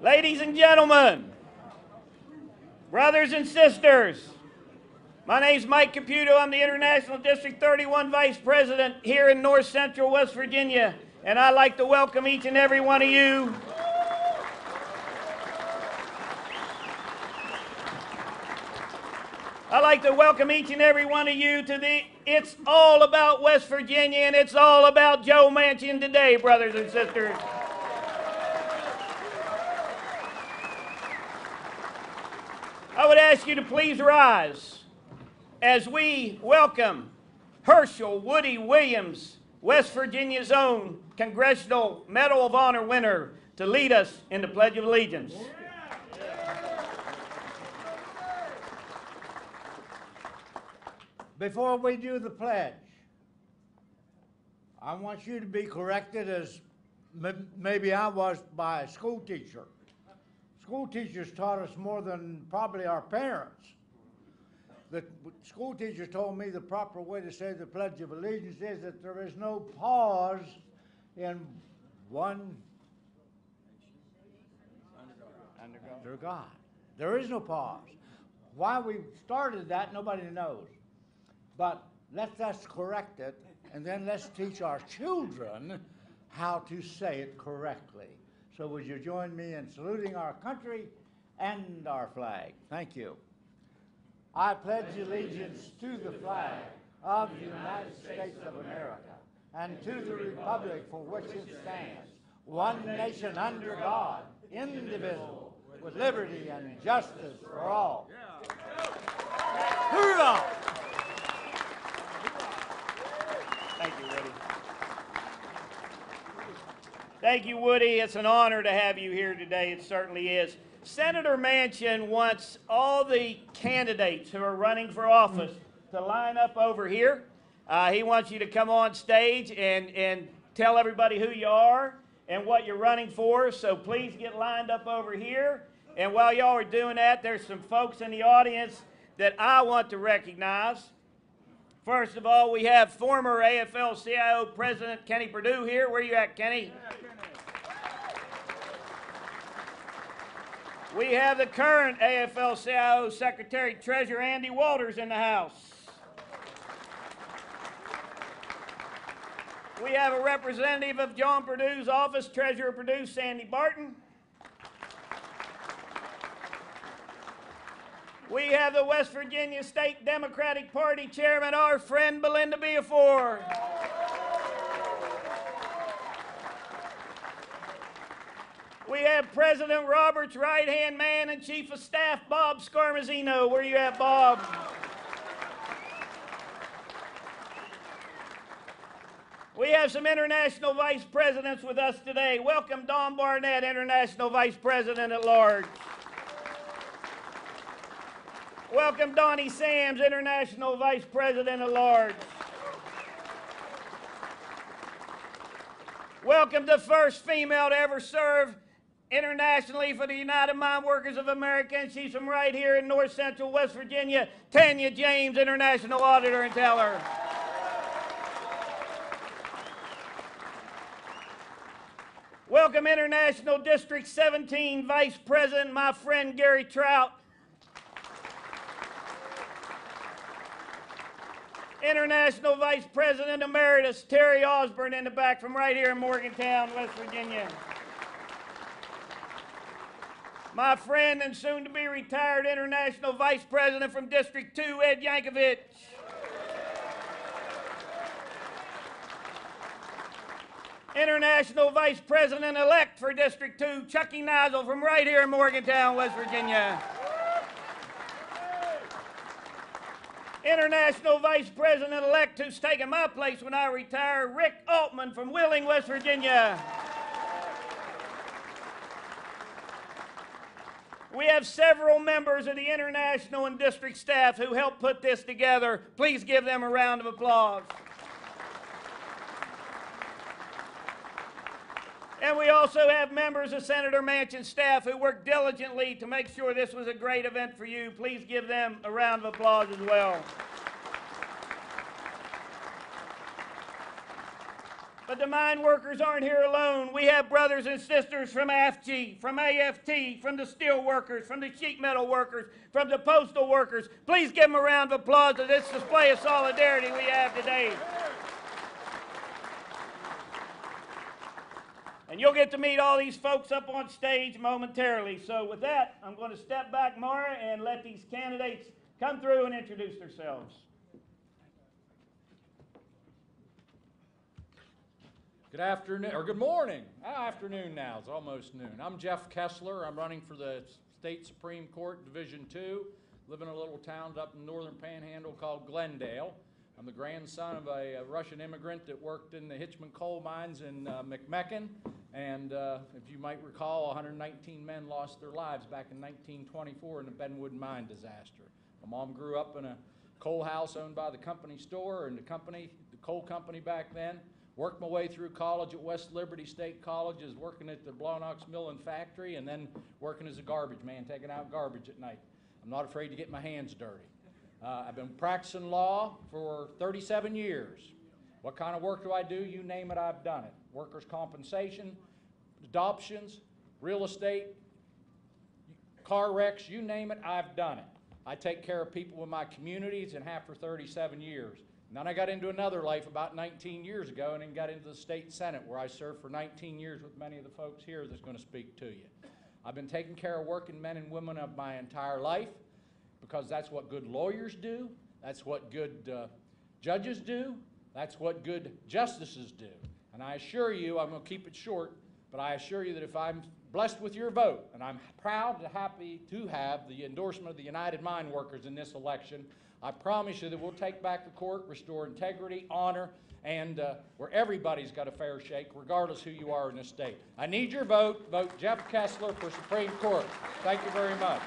Ladies and gentlemen, brothers and sisters, my name is Mike Caputo. I'm the International District 31 Vice President here in North Central West Virginia, and I'd like to welcome each and every one of you to the It's All About West Virginia, and it's all about Joe Manchin today, brothers and sisters. I would ask you to please rise as we welcome Herschel Woody Williams, West Virginia's own Congressional Medal of Honor winner, to lead us in the Pledge of Allegiance. Before we do the pledge, I want you to be corrected as maybe I was by a school teacher. School teachers taught us more than probably our parents. The school teachers told me the proper way to say the Pledge of Allegiance is that there is no pause in one under God. There is no pause. Why we started that, nobody knows. But let's correct it, and then let's teach our children how to say it correctly. So would you join me in saluting our country and our flag? Thank you. I pledge allegiance to the flag of the United States of America and to the republic for which it stands, one nation under God, indivisible, with liberty and justice for all. Hoorah! Thank you, Woody. Thank you, Woody. It's an honor to have you here today. It certainly is. Senator Manchin wants all the candidates who are running for office to line up over here. He wants you to come on stage and tell everybody who you are and what you're running for. So please get lined up over here. And while y'all are doing that, there's some folks in the audience that I want to recognize. First of all, we have former AFL-CIO President Kenny Perdue here. Where you at, Kenny? We have the current AFL-CIO Secretary-Treasurer Andy Walters in the house. We have a representative of John Perdue's office, Treasurer Perdue, Sandy Barton. We have the West Virginia State Democratic Party Chairman, our friend Belinda Beafor. We have President Robert's right-hand man and Chief of Staff, Bob Scarmazino. Where you at, Bob? We have some international vice presidents with us today. Welcome Don Barnett, International Vice President at Large. Welcome Donnie Sams, International Vice President at Large. Welcome the first female to ever serve internationally for the United Mine Workers of America, and she's from right here in North Central West Virginia, Tanya James, International Auditor and Teller. Welcome International District 17 Vice President, my friend Gary Trout. International Vice President Emeritus Terry Osborne in the back from right here in Morgantown, West Virginia. My friend and soon-to-be retired International Vice President from District 2, Ed Yankovic. International Vice President-elect for District 2, Chucky Nizel from right here in Morgantown, West Virginia. International Vice President-elect who's taking my place when I retire, Rick Altman from Wheeling, West Virginia. We have several members of the international and district staff who helped put this together. Please give them a round of applause. And we also have members of Senator Manchin's staff who worked diligently to make sure this was a great event for you. Please give them a round of applause as well. But the mine workers aren't here alone. We have brothers and sisters from AFG, from AFT, from the steel workers, from the sheet metal workers, from the postal workers. Please give them a round of applause for this display of solidarity we have today. And you'll get to meet all these folks up on stage momentarily. So with that, I'm going to step back, Mara, and let these candidates come through and introduce themselves. Good afternoon, or good morning. Afternoon now, it's almost noon. I'm Jeff Kessler. I'm running for the State Supreme Court, Division 2. Live in a little town up in the northern panhandle called Glendale. I'm the grandson of a Russian immigrant that worked in the Hitchman coal mines in McMecken. And if you might recall, 119 men lost their lives back in 1924 in the Benwood mine disaster. My mom grew up in a coal house owned by the company store and the coal company back then. Worked my way through college at West Liberty State College, as working at the Blownox Mill and Factory, and then working as a garbage man, taking out garbage at night. I'm not afraid to get my hands dirty. I've been practicing law for 37 years. What kind of work do I do? You name it, I've done it. Workers' compensation, adoptions, real estate, car wrecks, you name it, I've done it. I take care of people in my communities and have for 37 years. And then I got into another life about 19 years ago and then got into the state senate where I served for 19 years with many of the folks here that's going to speak to you. I've been taking care of working men and women of my entire life because that's what good lawyers do, that's what good judges do, that's what good justices do. And I assure you, I'm going to keep it short, but I assure you that if I'm blessed with your vote, and I'm proud and happy to have the endorsement of the United Mine Workers in this election, I promise you that we'll take back the court, restore integrity, honor, and where everybody's got a fair shake, regardless who you are in this state. I need your vote. Vote Jeff Kessler for Supreme Court. Thank you very much.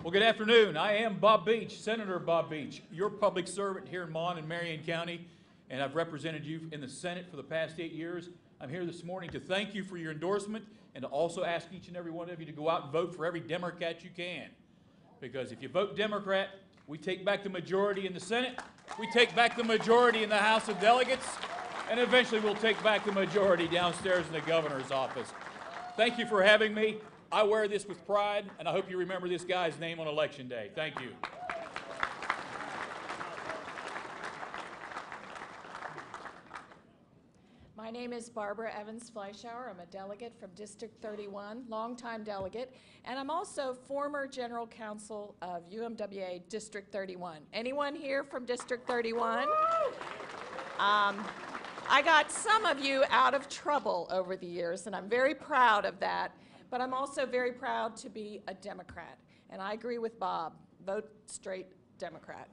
Well, good afternoon. I am Bob Beach, Senator Bob Beach, your public servant here in Mon and Marion County, and I've represented you in the Senate for the past 8 years. I'm here this morning to thank you for your endorsement and to also ask each and every one of you to go out and vote for every Democrat you can. Because if you vote Democrat, we take back the majority in the Senate, we take back the majority in the House of Delegates, and eventually we'll take back the majority downstairs in the governor's office. Thank you for having me. I wear this with pride, and I hope you remember this guy's name on Election Day. Thank you. My name is Barbara Evans Fleischauer. I'm a delegate from District 31, longtime delegate, and I'm also former general counsel of UMWA District 31. Anyone here from District 31? I got some of you out of trouble over the years, and I'm very proud of that, but I'm also very proud to be a Democrat, and I agree with Bob. Vote straight Democrat.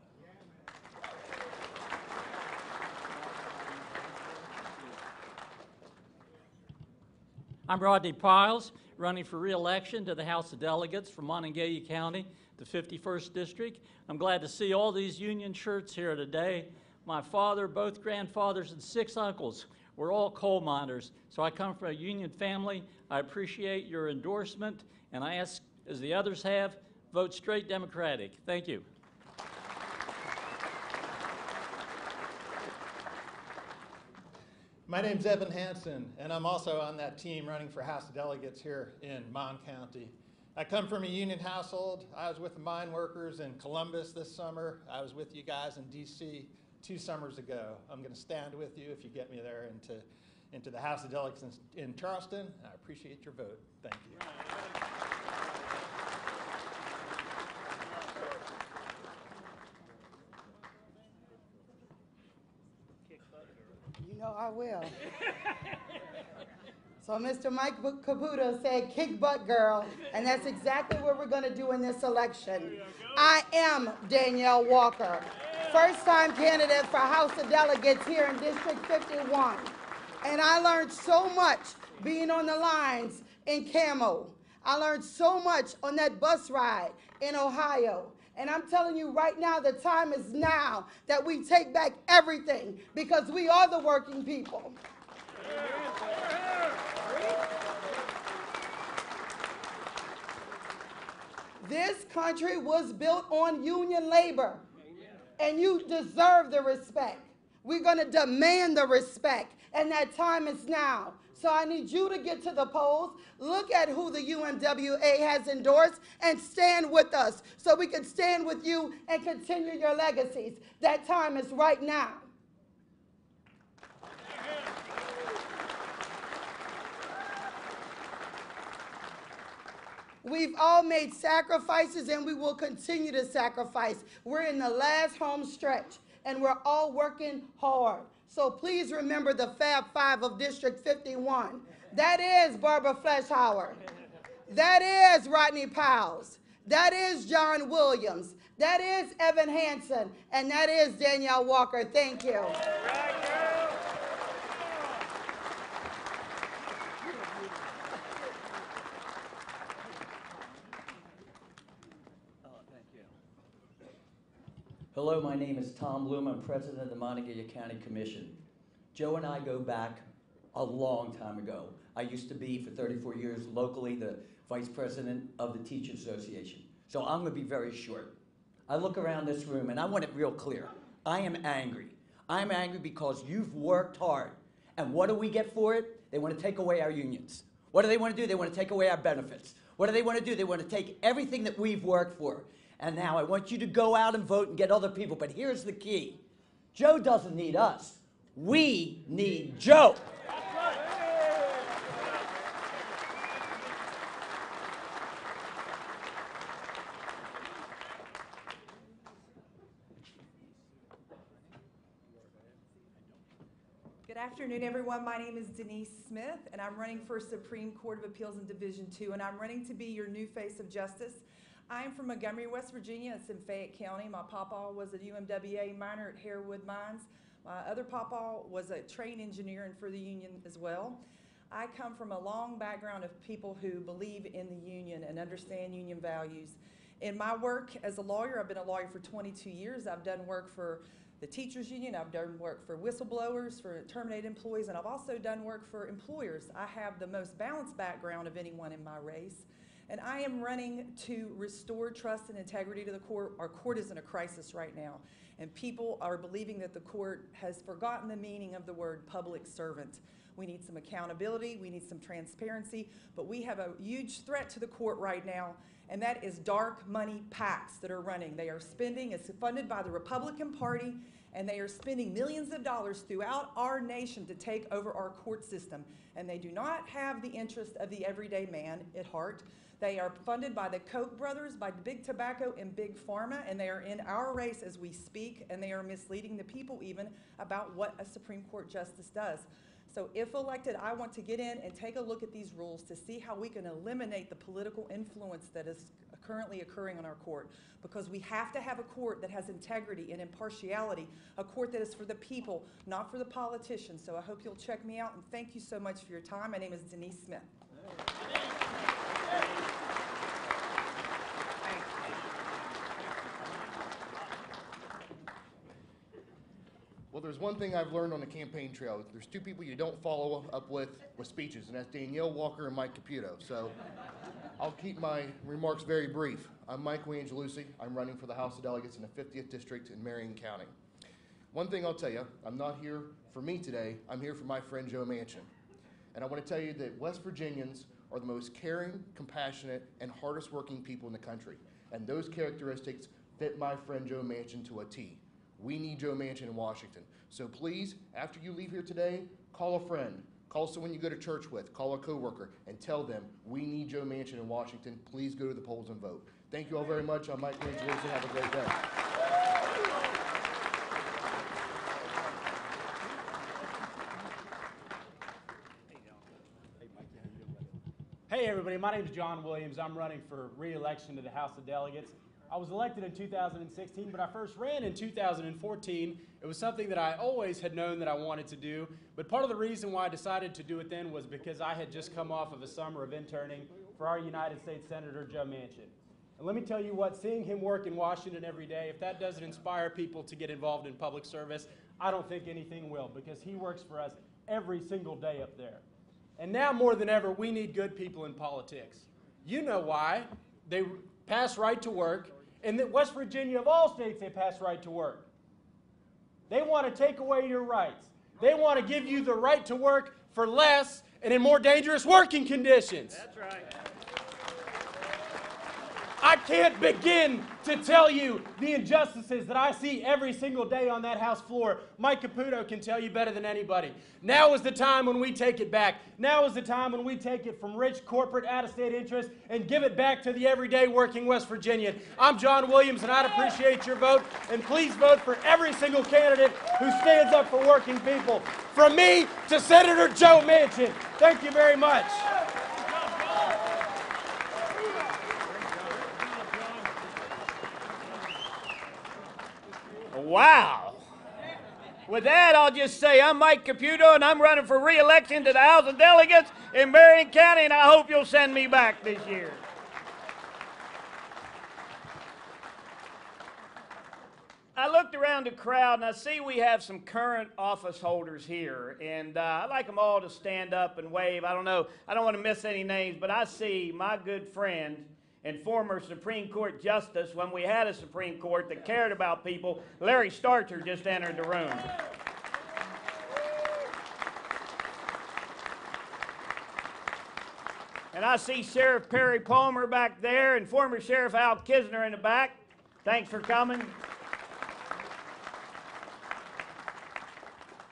I'm Rodney Piles, running for re-election to the House of Delegates from Monongalia County, the 51st District. I'm glad to see all these Union shirts here today. My father, both grandfathers, and 6 uncles were all coal miners, so I come from a Union family. I appreciate your endorsement, and I ask, as the others have, vote straight Democratic. Thank you. My name's Evan Hansen, and I'm also on that team running for House of Delegates here in Mon County. I come from a union household. I was with the mine workers in Columbus this summer. I was with you guys in DC 2 summers ago. I'm going to stand with you if you get me there into the House of Delegates in Charleston. I appreciate your vote. Thank you. You know I will. So Mr. Mike Caputo said, kick butt, girl, and that's exactly what we're going to do in this election. I am Danielle Walker, first-time candidate for House of Delegates here in District 51, and I learned so much being on the lines in Camo. I learned so much on that bus ride in Ohio. And I'm telling you right now, the time is now that we take back everything because we are the working people. This country was built on union labor. and you deserve the respect. We're going to demand the respect, and that time is now. So I need you to get to the polls, look at who the UMWA has endorsed, and stand with us so we can stand with you and continue your legacies. That time is right now. We've all made sacrifices, and we will continue to sacrifice. We're in the last home stretch, and we're all working hard. So please remember the Fab Five of District 51. That is Barbara Fleischhauer. That is Rodney Powles. That is John Williams. That is Evan Hansen. And that is Danielle Walker. Thank you. Hello, my name is Tom Bloom. I'm president of the Montague County Commission. Joe and I go back a long time ago. I used to be, for 34 years, locally the vice president of the Teachers Association. So I'm going to be very short. I look around this room, and I want it real clear. I am angry. I'm angry because you've worked hard. And what do we get for it? They want to take away our unions. What do they want to do? They want to take away our benefits. What do they want to do? They want to take everything that we've worked for. And now I want you to go out and vote and get other people. But here's the key. Joe doesn't need us. We need Joe. Good afternoon, everyone. My name is Denise Smith, and I'm running for Supreme Court of Appeals in Division 2, and I'm running to be your new face of justice. I'm from Montgomery, West Virginia. It's in Fayette County. My papa was a UMWA miner at Harewood Mines. My other papa was a train engineer and for the union as well. I come from a long background of people who believe in the union and understand union values. In my work as a lawyer, I've been a lawyer for 22 years. I've done work for the teachers union, I've done work for whistleblowers, for terminated employees, and I've also done work for employers. I have the most balanced background of anyone in my race. And I am running to restore trust and integrity to the court. Our court is in a crisis right now, and people are believing that the court has forgotten the meaning of the word public servant. We need some accountability, we need some transparency, but we have a huge threat to the court right now, and that is dark money PACs that are running. They are spending, it's funded by the Republican Party, and they are spending millions of dollars throughout our nation to take over our court system, and they do not have the interest of the everyday man at heart. They are funded by the Koch brothers, by Big Tobacco and Big Pharma, and they are in our race as we speak, and they are misleading the people even about what a Supreme Court justice does. So if elected, I want to get in and take a look at these rules to see how we can eliminate the political influence that is currently occurring on our court, because we have to have a court that has integrity and impartiality, a court that is for the people, not for the politicians. So I hope you'll check me out, and thank you so much for your time. My name is Denise Smith. Well, there's one thing I've learned on the campaign trail. There's two people you don't follow up with speeches, and that's Danielle Walker and Mike Caputo. So I'll keep my remarks very brief. I'm Mike Angelucci. I'm running for the House of Delegates in the 50th District in Marion County. One thing I'll tell you, I'm not here for me today. I'm here for my friend Joe Manchin. And I want to tell you that West Virginians are the most caring, compassionate, and hardest working people in the country. And those characteristics fit my friend Joe Manchin to a T. We need Joe Manchin in Washington. So please, after you leave here today, call a friend, call someone you go to church with, call a coworker, and tell them we need Joe Manchin in Washington. Please go to the polls and vote. Thank you all very much. I'm Mike Angelucci. Have a great day. Hey everybody, my name is John Williams. I'm running for re-election to the House of Delegates. I was elected in 2016, but I first ran in 2014. It was something that I always had known that I wanted to do, but part of the reason why I decided to do it then was because I had just come off of a summer of interning for our United States Senator Joe Manchin. And let me tell you what, seeing him work in Washington every day, if that doesn't inspire people to get involved in public service, I don't think anything will, because he works for us every single day up there. And now more than ever, we need good people in politics. You know why. They pass right to work. In West Virginia, of all states, they pass right to work. They want to take away your rights. They want to give you the right to work for less and in more dangerous working conditions. That's right. I can't begin to tell you the injustices that I see every single day on that House floor. Mike Caputo can tell you better than anybody. Now is the time when we take it back. Now is the time when we take it from rich corporate out-of-state interests and give it back to the everyday working West Virginian. I'm John Williams, and I'd appreciate your vote. And please vote for every single candidate who stands up for working people. From me to Senator Joe Manchin. Thank you very much. Wow. With that, I'll just say I'm Mike Caputo, and I'm running for re-election to the House of Delegates in Marion County, and I hope you'll send me back this year. I looked around the crowd, and I see we have some current office holders here, and I'd like them all to stand up and wave. I don't know, I don't want to miss any names, but I see my good friend and former Supreme Court Justice, when we had a Supreme Court that cared about people, Larry Starcher just entered the room. And I see Sheriff Perry Palmer back there and former Sheriff Al Kisner in the back. Thanks for coming.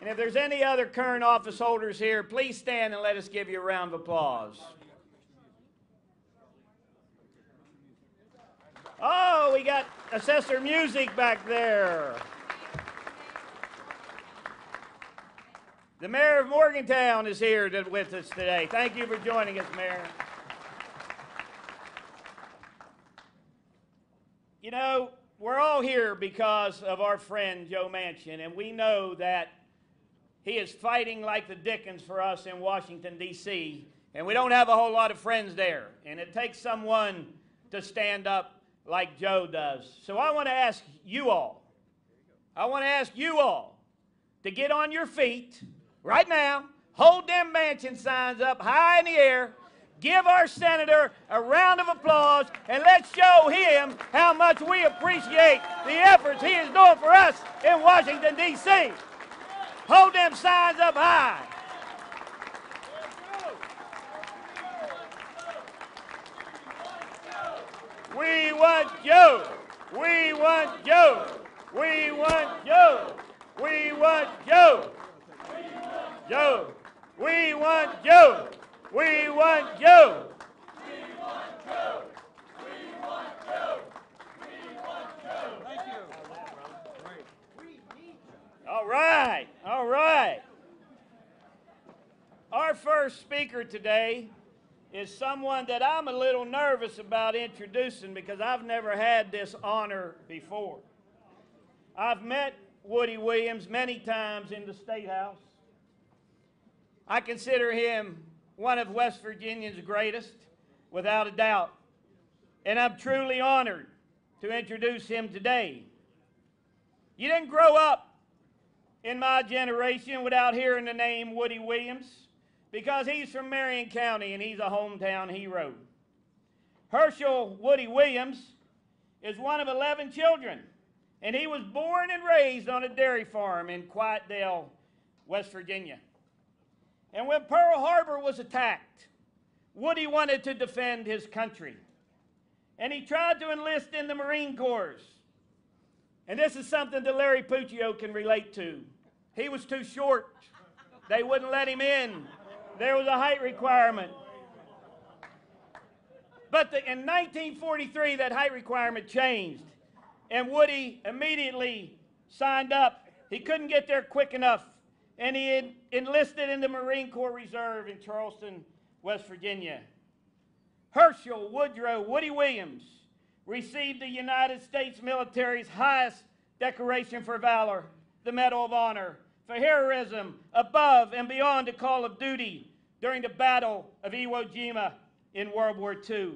And if there's any other current office holders here, please stand and let us give you a round of applause. Oh, we got Assessor Music back there. The Mayor of Morgantown is here with us today. Thank you for joining us, Mayor. You know, we're all here because of our friend Joe Manchin, and we know that he is fighting like the dickens for us in Washington, D.C., and we don't have a whole lot of friends there, and it takes someone to stand up like Joe does. So I want to ask you all, to get on your feet right now, hold them Manchin signs up high in the air, give our senator a round of applause, and let's show him how much we appreciate the efforts he is doing for us in Washington, D.C. Hold them signs up high. We want Joe. We want Joe. We want Joe. We want Joe. Joe. We want Joe. We want Joe. We want Joe. We want Joe. We want Joe. Thank you. All right. All right. Our first speaker today is someone that I'm a little nervous about introducing because I've never had this honor before. I've met Woody Williams many times in the State House. I consider him one of West Virginia's greatest, without a doubt. And I'm truly honored to introduce him today. You didn't grow up in my generation without hearing the name Woody Williams, because he's from Marion County and he's a hometown hero. Herschel Woody Williams is one of 11 children, and he was born and raised on a dairy farm in Quietdale, West Virginia. And when Pearl Harbor was attacked, Woody wanted to defend his country, and he tried to enlist in the Marine Corps. And this is something that Larry Puccio can relate to. He was too short. They wouldn't let him in. There was a height requirement. But in 1943, that height requirement changed, and Woody immediately signed up. He couldn't get there quick enough, and he enlisted in the Marine Corps Reserve in Charleston, West Virginia. Herschel Woodrow Woody Williams received the United States military's highest decoration for valor, the Medal of Honor, for heroism above and beyond the call of duty during the Battle of Iwo Jima in World War II.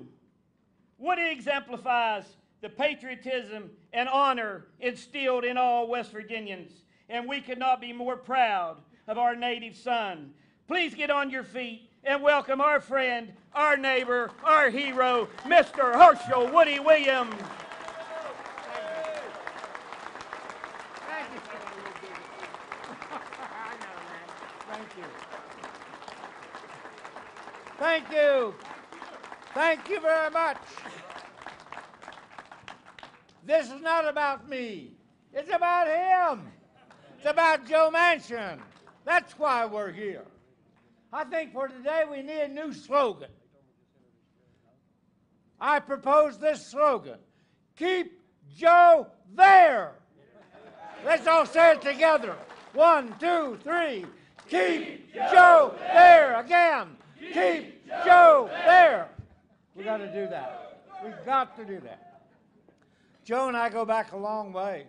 Woody exemplifies the patriotism and honor instilled in all West Virginians, and we could not be more proud of our native son. Please get on your feet and welcome our friend, our neighbor, our hero, Mr. Herschel Woody Williams. you. Thank you. Thank you very much. This is not about me. It's about him. It's about Joe Manchin. That's why we're here. I think for today we need a new slogan. I propose this slogan: keep Joe there. Let's all say it together. 1, 2, 3. Keep Joe there. Again. Keep Joe there. We got to do that. We've got to do that. Joe and I go back a long ways.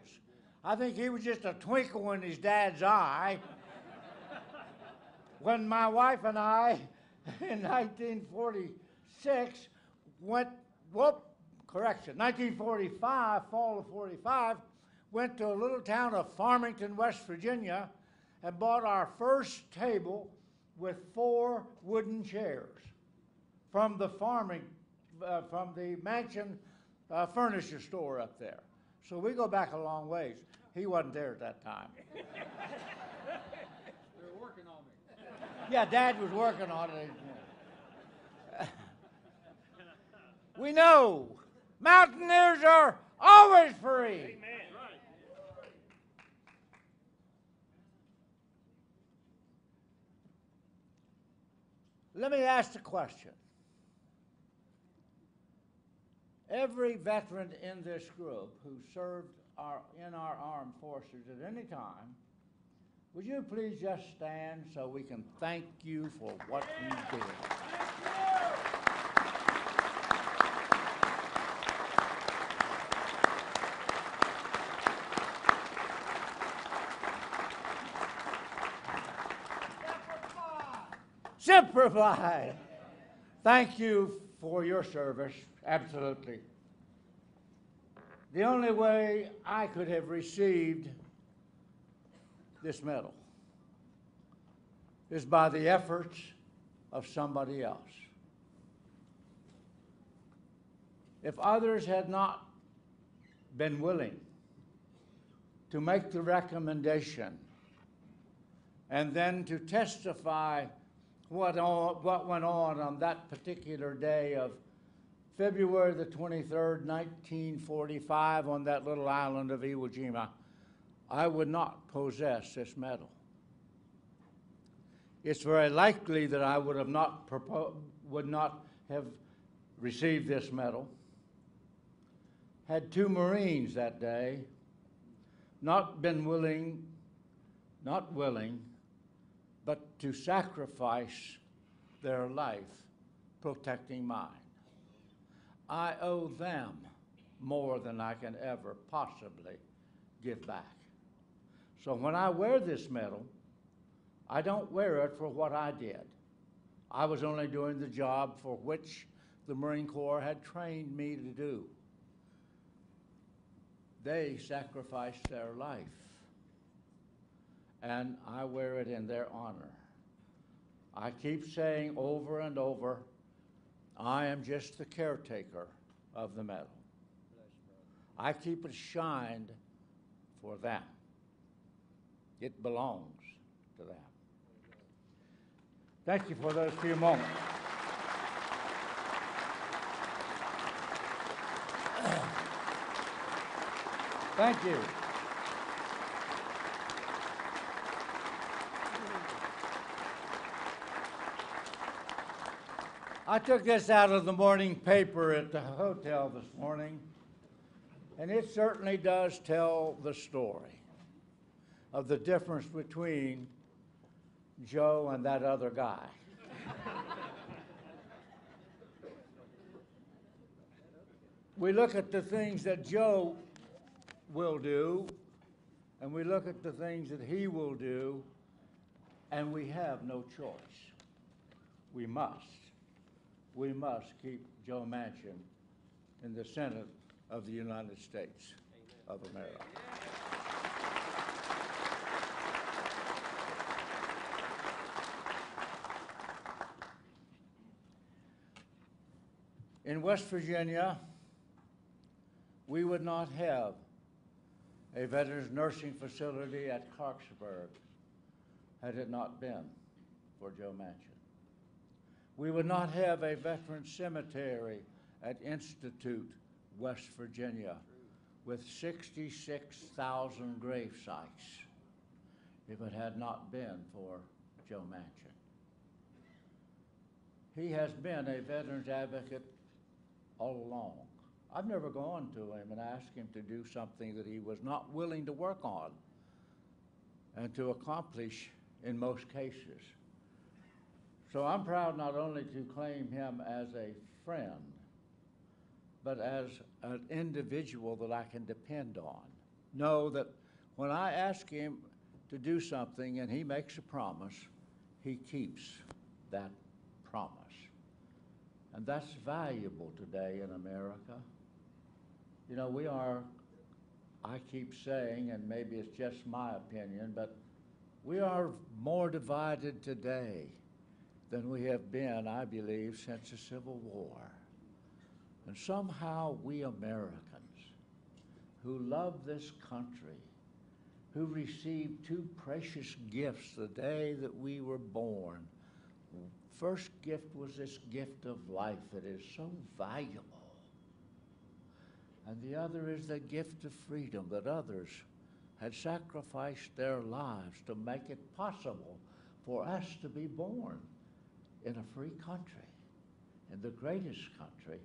I think he was just a twinkle in his dad's eye when my wife and I, in 1946, 1945, fall of 45, went to a little town of Farmington, West Virginia, and bought our first table with 4 wooden chairs from the Manchin furniture store up there. So we go back a long ways. He wasn't there at that time. They were working on me. Yeah, Dad was working on it. We know mountaineers are always free. Amen. Let me ask the question. Every veteran in this group who served in our armed forces at any time, would you please just stand so we can thank you for what you did? Semper Fi. Thank you for your service, absolutely. The only way I could have received this medal is by the efforts of somebody else. If others had not been willing to make the recommendation and then to testify what went on that particular day of February the 23rd, 1945, on that little island of Iwo Jima, I would not possess this medal. It's very likely that I would not have received this medal had 2 Marines that day not willing, but to sacrifice their life protecting mine. I owe them more than I can ever possibly give back. So when I wear this medal, I don't wear it for what I did. I was only doing the job for which the Marine Corps had trained me to do. They sacrificed their life, and I wear it in their honor. I keep saying over and over, I am just the caretaker of the medal. I keep it shined for them. It belongs to them. Thank you for those few moments. Thank you. I took this out of the morning paper at the hotel this morning, and it certainly does tell the story of the difference between Joe and that other guy. We look at the things that Joe will do, and we look at the things that he will do, and we have no choice. We must keep Joe Manchin in the Senate of the United States of America. In West Virginia, we would not have a veterans nursing facility at Clarksburg had it not been for Joe Manchin. We would not have a veteran cemetery at Institute, West Virginia, with 66,000 grave sites if it had not been for Joe Manchin. He has been a veterans advocate all along. I've never gone to him and asked him to do something that he was not willing to work on and to accomplish in most cases. So I'm proud not only to claim him as a friend, but as an individual that I can depend on. Know that when I ask him to do something and he makes a promise, he keeps that promise. And that's valuable today in America. You know, we are, I keep saying, and maybe it's just my opinion, but we are more divided today than we have been, I believe, since the Civil War. And somehow we Americans who love this country, who received two precious gifts the day that we were born. First gift was this gift of life that is so valuable. And the other is the gift of freedom that others had sacrificed their lives to make it possible for us to be born in a free country, in the greatest country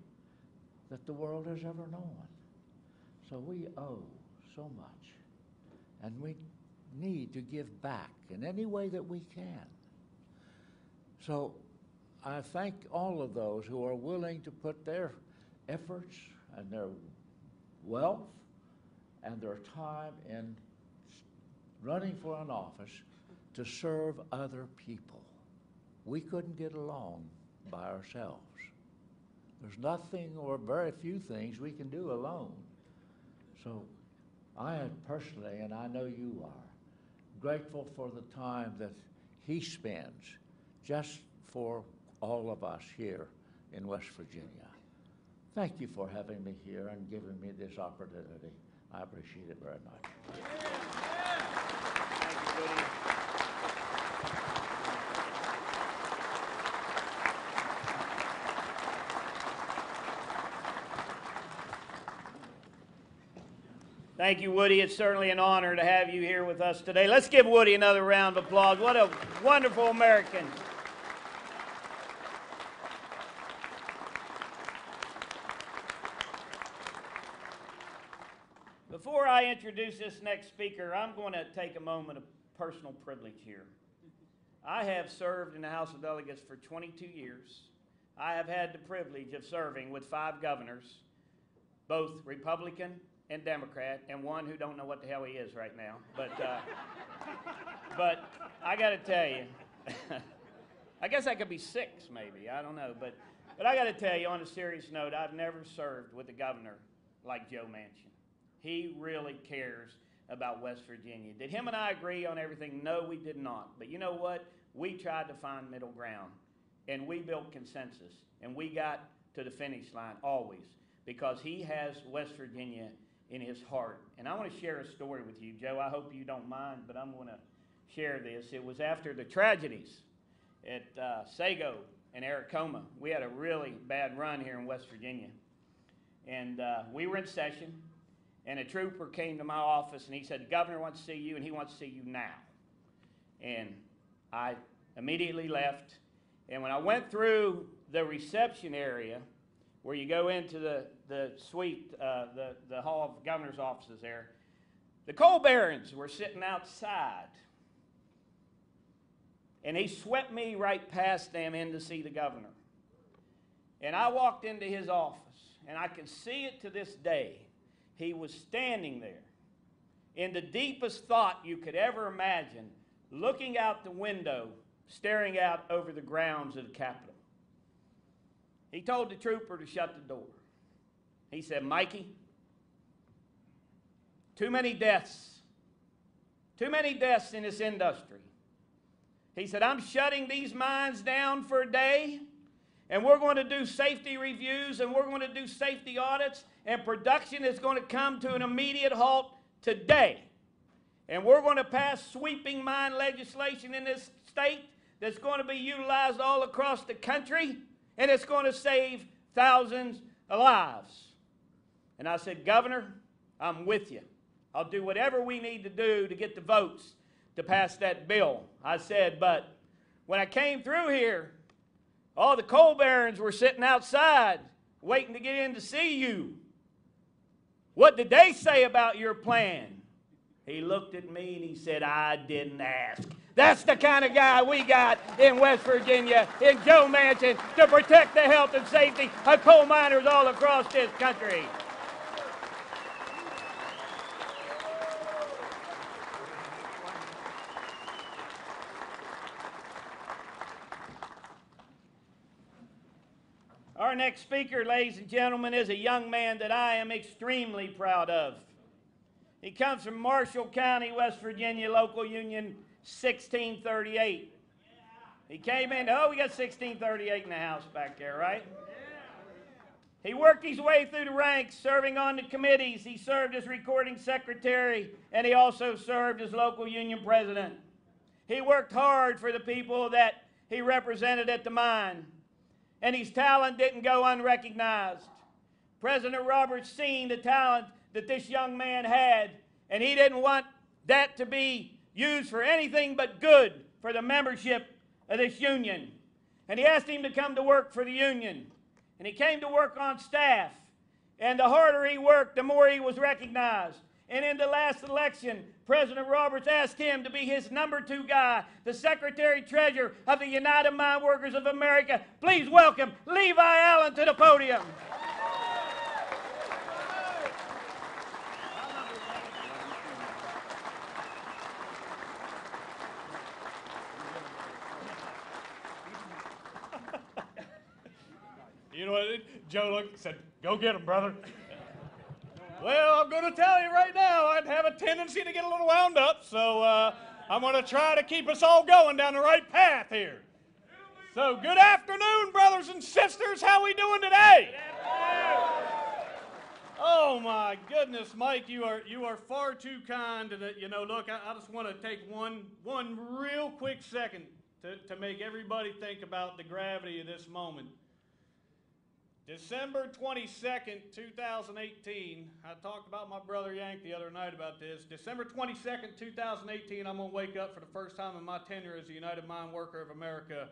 that the world has ever known. So we owe so much, and we need to give back in any way that we can. So I thank all of those who are willing to put their efforts and their wealth and their time in running for an office to serve other people. We couldn't get along by ourselves. There's nothing or very few things we can do alone. So I am personally, and I know you are, grateful for the time that he spends just for all of us here in West Virginia. Thank you for having me here and giving me this opportunity. I appreciate it very much. Thank you, Woody. Thank you, Woody. It's certainly an honor to have you here with us today. Let's give Woody another round of applause. What a wonderful American. Before I introduce this next speaker, I'm going to take a moment of personal privilege here. I have served in the House of Delegates for 22 years. I have had the privilege of serving with 5 governors, both Republican and Democrat, and one who don't know what the hell he is right now. But I got to tell you, I guess I could be 6 maybe, I don't know. But I got to tell you, on a serious note, I've never served with a governor like Joe Manchin. He really cares about West Virginia. Did him and I agree on everything? No, we did not. But you know what? We tried to find middle ground, and we built consensus, and we got to the finish line always, because he has West Virginia in his heart. And I want to share a story with you, Joe. I hope you don't mind, but I'm going to share this. It was after the tragedies at Sago and Aracoma. We had a really bad run here in West Virginia. And we were in session, and a trooper came to my office, and he said, "The governor wants to see you, and he wants to see you now." And I immediately left. And when I went through the reception area, where you go into the suite, the hall of governor's offices there, the coal barons were sitting outside. And he swept me right past them in to see the governor. And I walked into his office, and I can see it to this day. He was standing there in the deepest thought you could ever imagine, looking out the window, staring out over the grounds of the Capitol. He told the trooper to shut the door. He said, "Mikey, too many deaths in this industry." He said, "I'm shutting these mines down for a day, and we're going to do safety reviews, and we're going to do safety audits, and production is going to come to an immediate halt today. And we're going to pass sweeping mine legislation in this state that's going to be utilized all across the country, and it's going to save thousands of lives. And I said, Governor, I'm with you. I'll do whatever we need to do to get the votes to pass that bill. I said, but when I came through here, all the coal barons were sitting outside waiting to get in to see you. What did they say about your plan? He looked at me and he said, I didn't ask. That's the kind of guy we got in West Virginia, in Joe Manchin, to protect the health and safety of coal miners all across this country. Our next speaker, ladies and gentlemen, is a young man that I am extremely proud of. He comes from Marshall County, West Virginia, local union 1638. He came in, oh, we got 1638 in the house back there, right? He worked his way through the ranks, serving on the committees. He served as recording secretary, and he also served as local union president. He worked hard for the people that he represented at the mine, and his talent didn't go unrecognized. President Roberts seen the talent that this young man had, and he didn't want that to be used for anything but good for the membership of this union. And he asked him to come to work for the union. And he came to work on staff. And the harder he worked, the more he was recognized. And in the last election, President Roberts asked him to be his #2 guy, the Secretary-Treasurer of the United Mine Workers of America. Please welcome Levi Allen to the podium. You know what? Joe looked, said, go get him, brother. Well, I'm going to tell you right now, I'd have a tendency to get a little wound up, so I'm going to try to keep us all going down the right path here. So, good afternoon, brothers and sisters. How we doing today? Oh my goodness, Mike, you are far too kind. You know, look, I just want to take one real quick second to make everybody think about the gravity of this moment. December 22nd, 2018, I talked about my brother Yank the other night about this. December 22nd, 2018, I'm going to wake up for the first time in my tenure as a United Mine Worker of America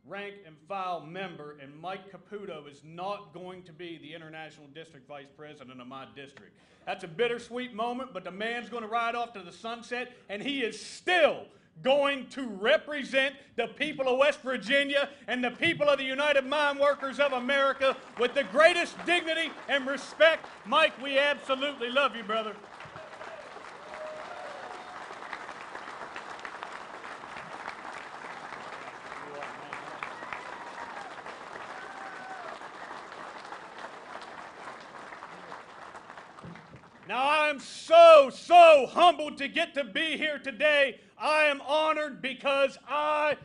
rank and file member, and Mike Caputo is not going to be the International District Vice President of my district. That's a bittersweet moment, but the man's going to ride off to the sunset, and he is still going to represent the people of West Virginia and the people of the United Mine Workers of America with the greatest dignity and respect. Mike, we absolutely love you, brother. Now, I am so humbled to get to be here today. I am honored because I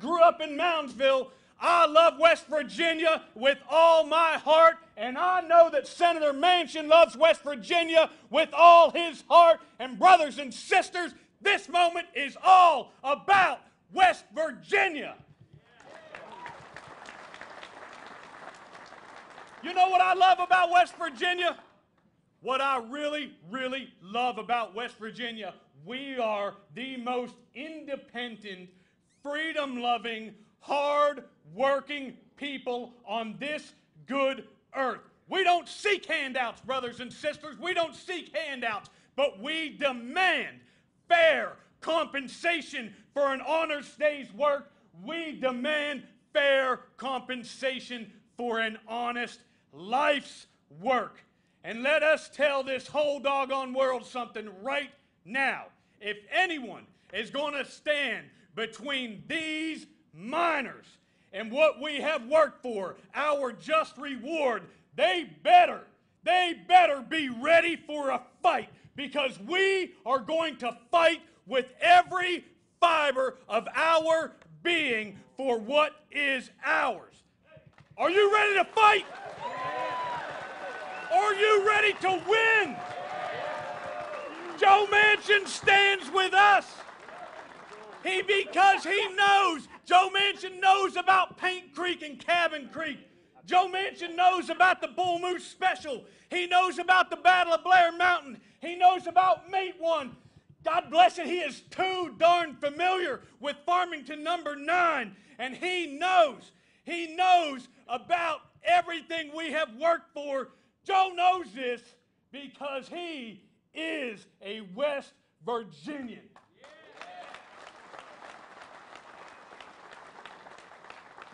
grew up in Moundsville. I love West Virginia with all my heart, and I know that Senator Manchin loves West Virginia with all his heart. And brothers and sisters, this moment is all about West Virginia. You know what I love about West Virginia? What I really love about West Virginia, we are the most independent, freedom-loving, hard-working people on this good earth. We don't seek handouts, brothers and sisters. We don't seek handouts, but we demand fair compensation for an honest day's work. We demand fair compensation for an honest life's work. And let us tell this whole doggone world something right now. If anyone is going to stand between these miners and what we have worked for, our just reward, they better be ready for a fight, because we are going to fight with every fiber of our being for what is ours. Are you ready to fight? Are you ready to win? Joe Manchin stands with us. Because he knows, Joe Manchin knows about Paint Creek and Cabin Creek. Joe Manchin knows about the Bull Moose Special. He knows about the Battle of Blair Mountain. He knows about Mate One. God bless it, he is too darn familiar with Farmington number 9. And he knows about everything we have worked for. Joe knows this because he is a West Virginian.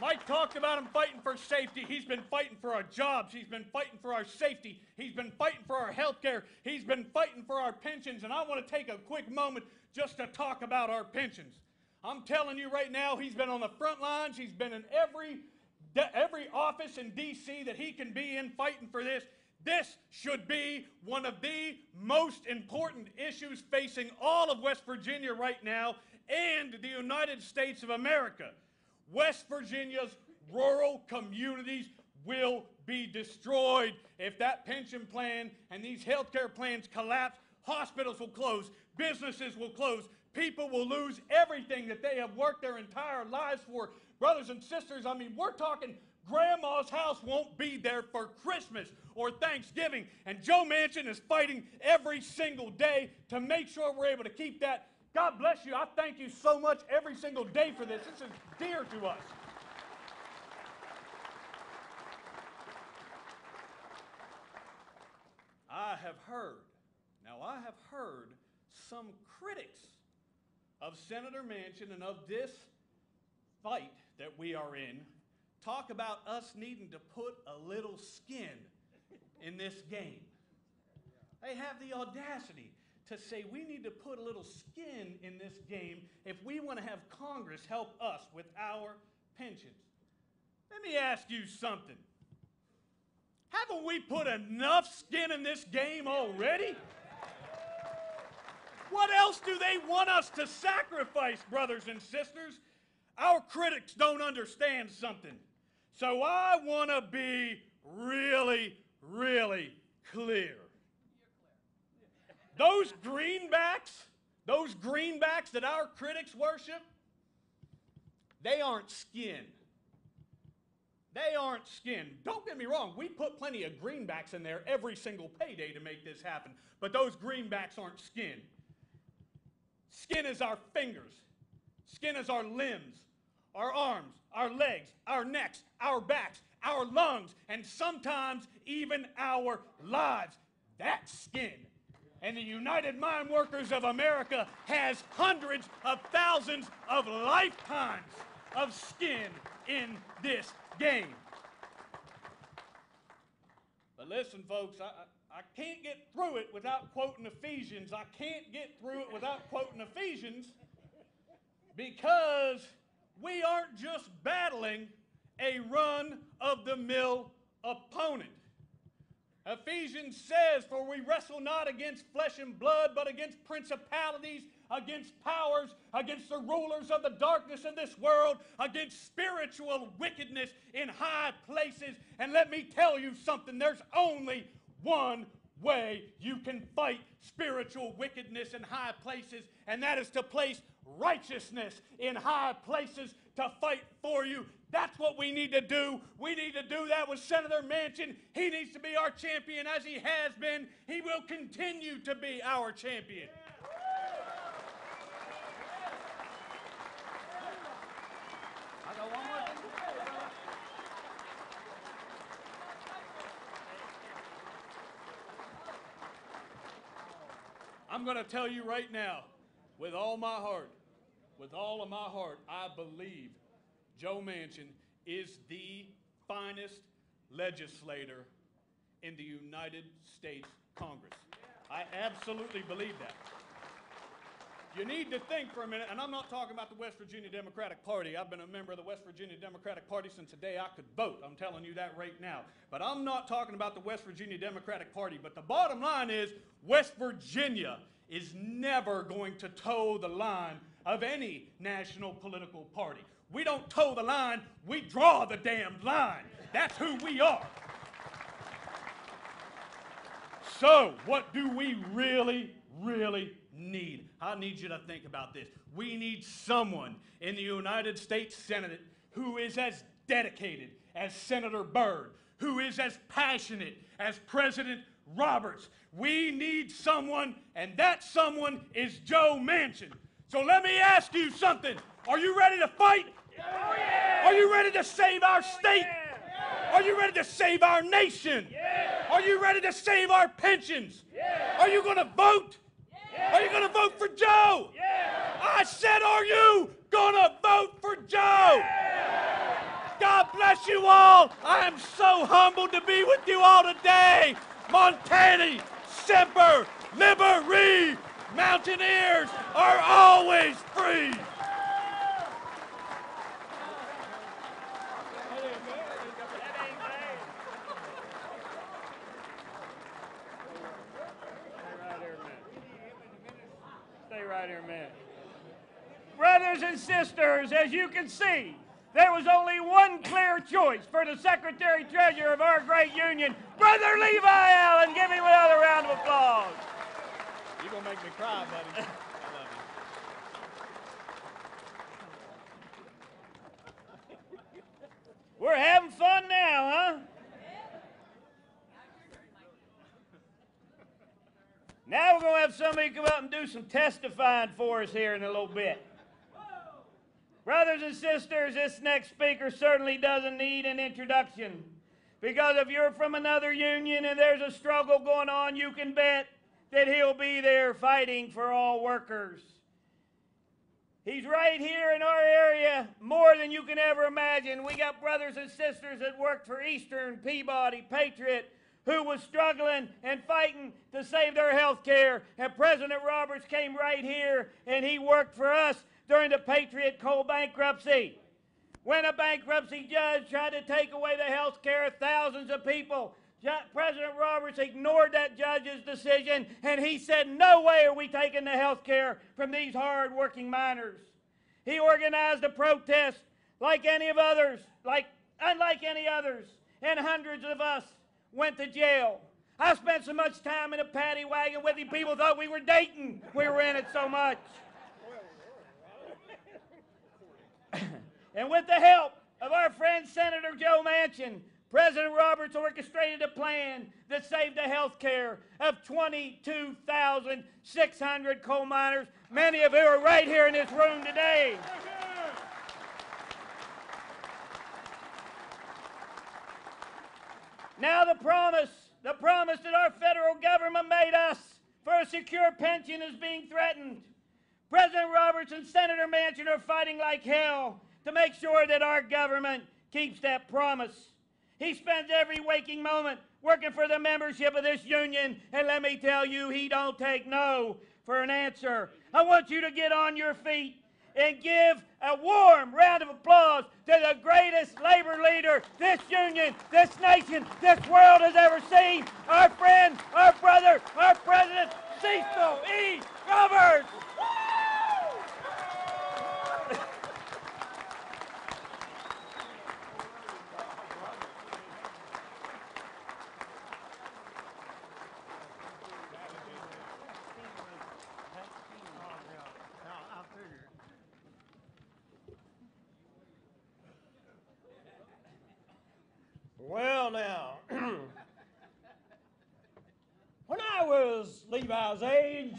Mike talked about him fighting for safety. He's been fighting for our jobs. He's been fighting for our safety. He's been fighting for our health care. He's been fighting for our pensions. And I want to take a quick moment just to talk about our pensions. I'm telling you right now, he's been on the front lines. He's been in every office in D.C. that he can be in fighting for this. This should be one of the most important issues facing all of West Virginia right now and the United States of America. West Virginia's rural communities will be destroyed if that pension plan and these health care plans collapse. Hospitals will close, businesses will close, people will lose everything that they have worked their entire lives for. Brothers and sisters, I mean, we're talking grandma's house won't be there for Christmas or Thanksgiving, and Joe Manchin is fighting every single day to make sure we're able to keep that. God bless you. I thank you so much every single day for this. This is dear to us. I have heard some critics of Senator Manchin and of this fight that we are in talk about us needing to put a little skin in this game. They have the audacity to say we need to put a little skin in this game if we want to have Congress help us with our pensions. Let me ask you something. Haven't we put enough skin in this game already? What else do they want us to sacrifice, brothers and sisters? Our critics don't understand something. So I want to be really, really clear. Those greenbacks that our critics worship, they aren't skin. They aren't skin. Don't get me wrong, we put plenty of greenbacks in there every single payday to make this happen, but those greenbacks aren't skin. Skin is our fingers. Skin is our limbs, our arms, our legs, our necks, our backs, our lungs, and sometimes even our lives. That's skin. And the United Mine Workers of America has hundreds of thousands of lifetimes of skin in this game. But listen, folks, I can't get through it without quoting Ephesians. I can't get through it without quoting Ephesians because we aren't just battling a run-of-the-mill opponent. Ephesians says, for we wrestle not against flesh and blood, but against principalities, against powers, against the rulers of the darkness of this world, against spiritual wickedness in high places. And let me tell you something, there's only one way you can fight spiritual wickedness in high places, and that is to place righteousness in high places to fight for you. That's what we need to do. We need to do that with Senator Manchin. He needs to be our champion as he has been. He will continue to be our champion. I got one more thing to say, brother. I'm going to tell you right now, with all my heart, with all of my heart, I believe Joe Manchin is the finest legislator in the United States Congress. I absolutely believe that. You need to think for a minute, and I'm not talking about the West Virginia Democratic Party. I've been a member of the West Virginia Democratic Party since the day I could vote. I'm telling you that right now. But I'm not talking about the West Virginia Democratic Party. But the bottom line is West Virginia is never going to toe the line of any national political party. We don't toe the line, we draw the damn line. That's who we are. So, what do we really, really need. I need you to think about this. We need someone in the United States Senate who is as dedicated as Senator Byrd, who is as passionate as President Roberts. We need someone, and that someone is Joe Manchin. So let me ask you something. Are you ready to fight? Oh, yeah. Are you ready to save our state? Yeah. Are you ready to save our nation? Yeah. Are you ready to save our pensions? Yeah. Are you going to vote? Yeah. Are you going to vote for Joe? Yeah. I said, are you going to vote for Joe? Yeah. God bless you all. I am so humbled to be with you all today. Montani, Semper, Liberty, Mountaineers are always free. Stay right here a minute. Brothers and sisters, as you can see, there was only one clear choice for the Secretary-Treasurer of our great union, Brother Levi Allen. Give him another round of applause. You're going to make me cry, buddy. I love you. We're having fun now, huh? Now we're going to have somebody come up and do some testifying for us here in a little bit. Brothers and sisters, this next speaker certainly doesn't need an introduction, because if you're from another union and there's a struggle going on, you can bet that he'll be there fighting for all workers. He's right here in our area more than you can ever imagine. We got brothers and sisters that worked for Eastern, Peabody, Patriot, who was struggling and fighting to save their health care. And President Roberts came right here and he worked for us during the Patriot coal bankruptcy. When a bankruptcy judge tried to take away the health care of thousands of people, President Roberts ignored that judge's decision, and he said, no way are we taking the health care from these hard-working miners. He organized a protest unlike any others, and hundreds of us went to jail. I spent so much time in a paddy wagon with him, people thought we were dating. We were in it so much. And with the help of our friend Senator Joe Manchin, President Roberts orchestrated a plan that saved the health care of 22,600 coal miners, many of who are right here in this room today. Now the promise that our federal government made us for a secure pension is being threatened. President Roberts and Senator Manchin are fighting like hell to make sure that our government keeps that promise. He spends every waking moment working for the membership of this union, and let me tell you, he don't take no for an answer. I want you to get on your feet and give a warm round of applause to the greatest labor leader this union, this nation, this world has ever seen, our friend, our brother, our president, Cecil E. Roberts. Well, now, when I was Levi's age,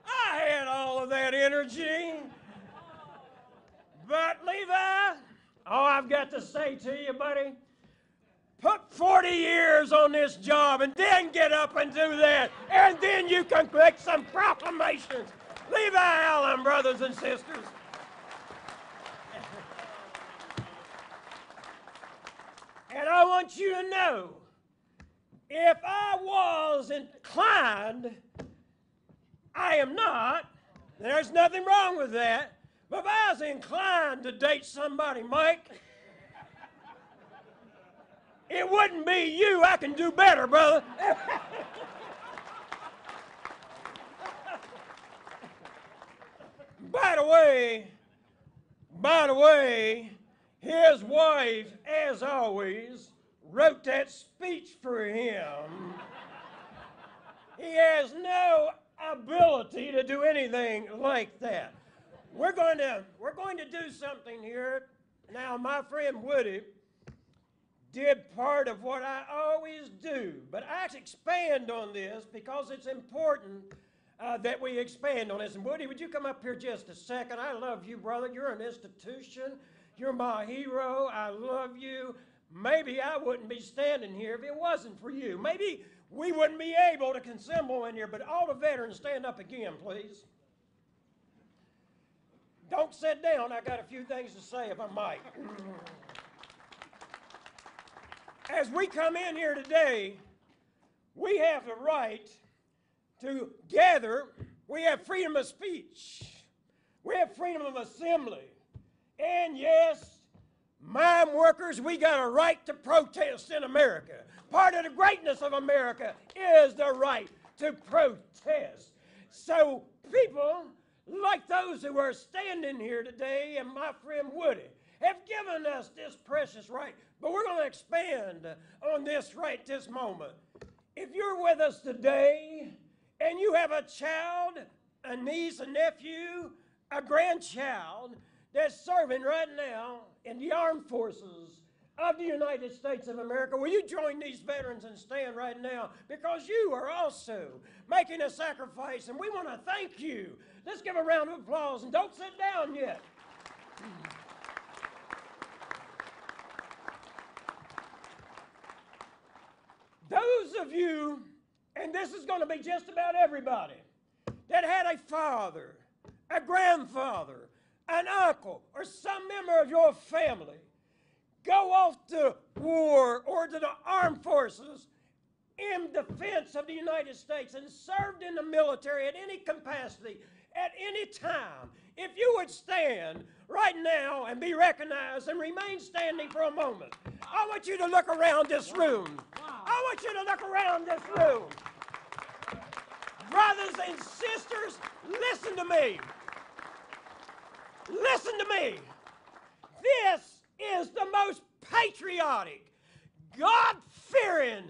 I had all of that energy. But Levi, all I've got to say to you, buddy, put 40 years on this job and then get up and do that, and then you can make some proclamations. Levi Allen, brothers and sisters. And I want you to know, if I was inclined, I am not, there's nothing wrong with that, but if I was inclined to date somebody, Mike, it wouldn't be you. I can do better, brother. By the way, his wife, as always, wrote that speech for him. He has no ability to do anything like that. We're going to do something here. Now, my friend Woody did part of what I always do, but I expand on this because it's important that we expand on this. And Woody, would you come up here just a second? I love you, brother. You're an institution. You're my hero. I love you. Maybe I wouldn't be standing here if it wasn't for you. Maybe we wouldn't be able to assemble in here, but all the veterans stand up again, please. Don't sit down. I got a few things to say if I might. As we come in here today, we have the right to gather. We have freedom of speech. We have freedom of assembly. And yes, mine workers, we got a right to protest in America. Part of the greatness of America is the right to protest. So people like those who are standing here today and my friend Woody have given us this precious right. But we're going to expand on this right this moment. If you're with us today and you have a child, a niece, a nephew, a grandchild that's serving right now in the armed forces of the United States of America, will you join these veterans and stand right now? Because you are also making a sacrifice, and we want to thank you. Let's give a round of applause, and don't sit down yet. Those of you, and this is going to be just about everybody, that had a father, a grandfather, an uncle, or some member of your family go off to war or to the armed forces in defense of the United States and served in the military at any capacity, at any time, if you would stand right now and be recognized and remain standing for a moment, I want you to look around this room. I want you to look around this room. Brothers and sisters, listen to me. Listen to me. This is the most patriotic, God-fearing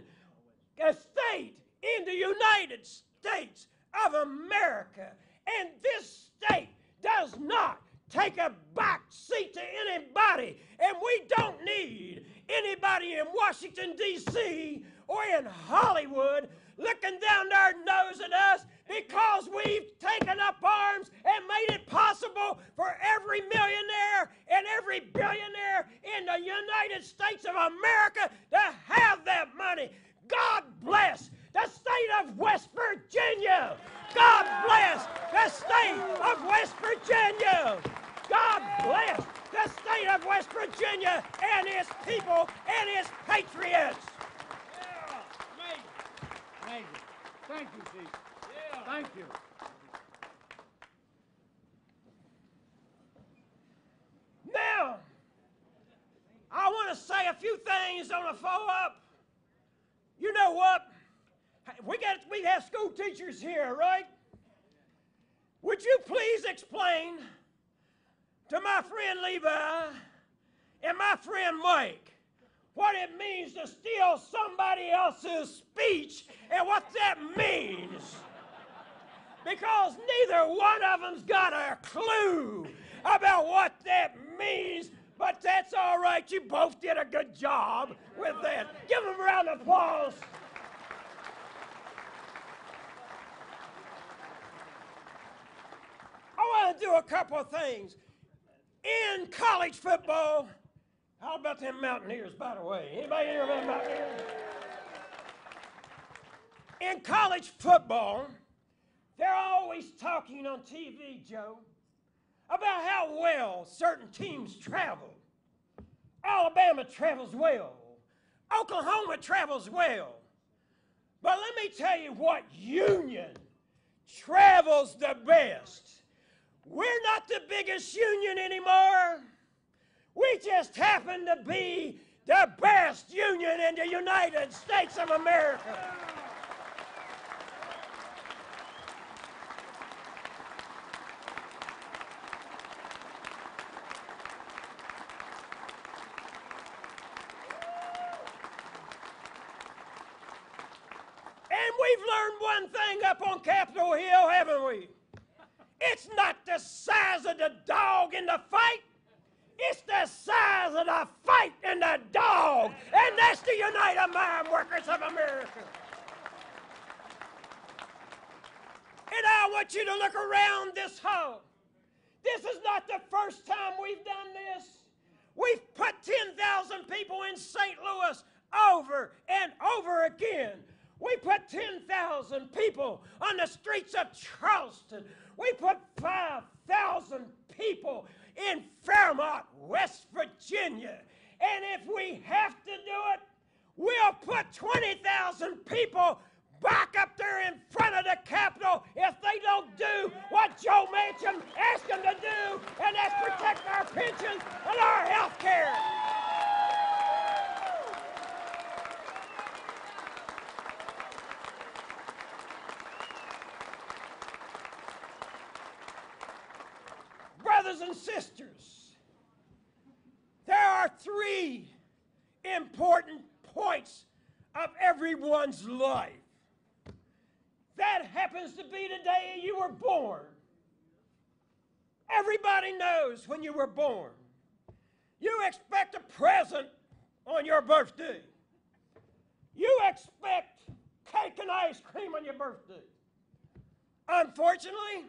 state in the United States of America. And this state does not take a back seat to anybody. And we don't need anybody in Washington, D.C. or in Hollywood looking down their nose at us because we've taken up arms and made it possible for every millionaire and every billionaire in the United States of America to have that money. God bless the state of West Virginia. God bless the state of West Virginia. God bless the state of West Virginia and its people and its patriots. Yeah, amazing, amazing. Thank you, Chief. Yeah. Thank you. Now, I want to say a few things on a follow-up. You know what? We have school teachers here, right? Would you please explain to my friend Levi and my friend Mike what it means to steal somebody else's speech and what that means? Because neither one of them's got a clue about what that means, but that's all right. You both did a good job with that. Give them a round of applause. I want to do a couple of things. In college football, how about them Mountaineers, by the way? Anybody hear about Mountaineers? In college football, they're always talking on TV, Joe, about how well certain teams travel. Alabama travels well. Oklahoma travels well. But let me tell you what union travels the best. We're not the biggest union anymore. We just happen to be the best union in the United States of America. And we We've learned one thing up on Capitol Hill, haven't we? It's not the size of the dog in the fight. It's the size of the fight in the dog. And that's the United Mine Workers of America. And I want you to look around this hall. This is not the first time we've done this. We've put 10,000 people in St. Louis over and over again. We put 10,000 people on the streets of Charleston. We put 5,000 people in Fairmont, West Virginia. And if we have to do it, we'll put 20,000 people back up there in front of the Capitol if they don't do what Joe Manchin asked them to do, and that's protect our pensions and our health care. Brothers and sisters, there are three important points of everyone's life. That happens to be the day you were born. Everybody knows when you were born. You expect a present on your birthday. You expect cake and ice cream on your birthday. Unfortunately,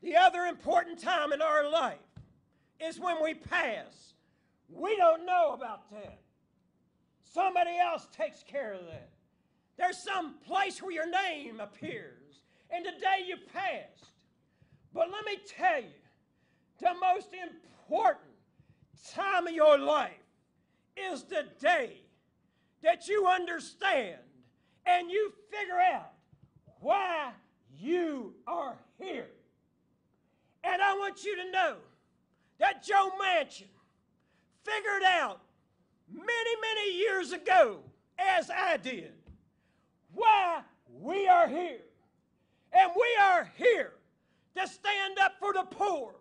the other important time in our life is when we pass. We don't know about that. Somebody else takes care of that. There's some place where your name appears, and the day you passed. But let me tell you, the most important time of your life is the day that you understand and you figure out why you are here. And I want you to know that Joe Manchin figured out many, many years ago, as I did, why we are here. And we are here to stand up for the poor.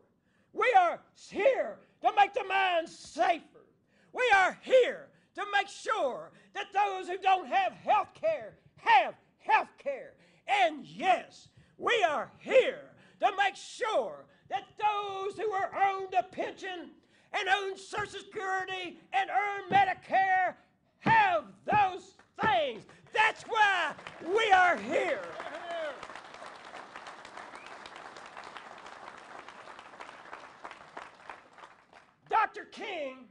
We are here to make the mines safer. We are here to make sure that those who don't have health care have health care. And yes, we are here to make sure that those who are owed a pension and own Social Security and earn Medicare have those things. That's why we are here. Dr. King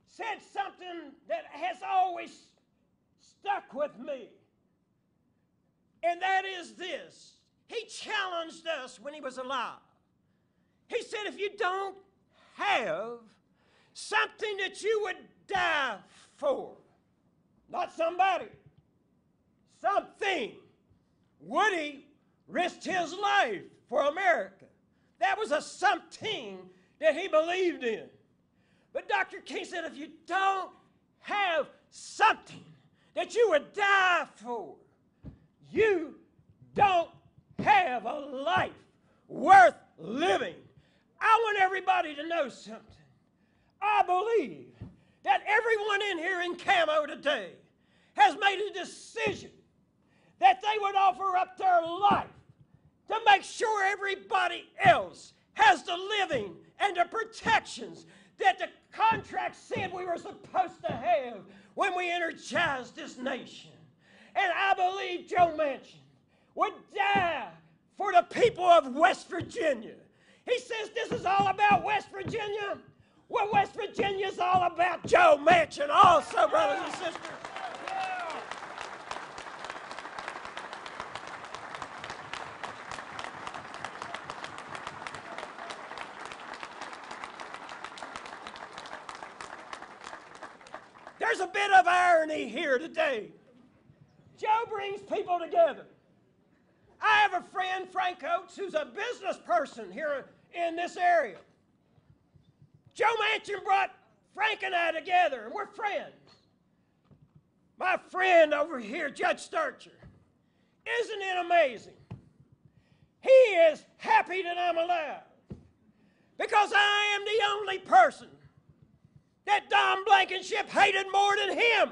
said something that has always stuck with me, and that is this. He challenged us when he was alive. He said, if you don't have something that you would die for, not somebody, something. Woody risked his life for America. That was a something that he believed in. But Dr. King said, if you don't have something that you would die for, you don't have a life worth living. I want everybody to know something. I believe that everyone in here in camo today has made a decision that they would offer up their life to make sure everybody else has the living and the protections that the contract said we were supposed to have when we energized this nation. And I believe Joe Manchin would die for the people of West Virginia. He says this is all about West Virginia. Well, West Virginia is all about Joe Manchin also, brothers and sisters. There's a bit of irony here today. Joe brings people together. I have a friend, Frank Oates, who's a business person here in this area. Joe Manchin brought Frank and I together, and we're friends. My friend over here, Judge Sturcher, isn't it amazing? He is happy that I'm alive because I am the only person that Don Blankenship hated more than him.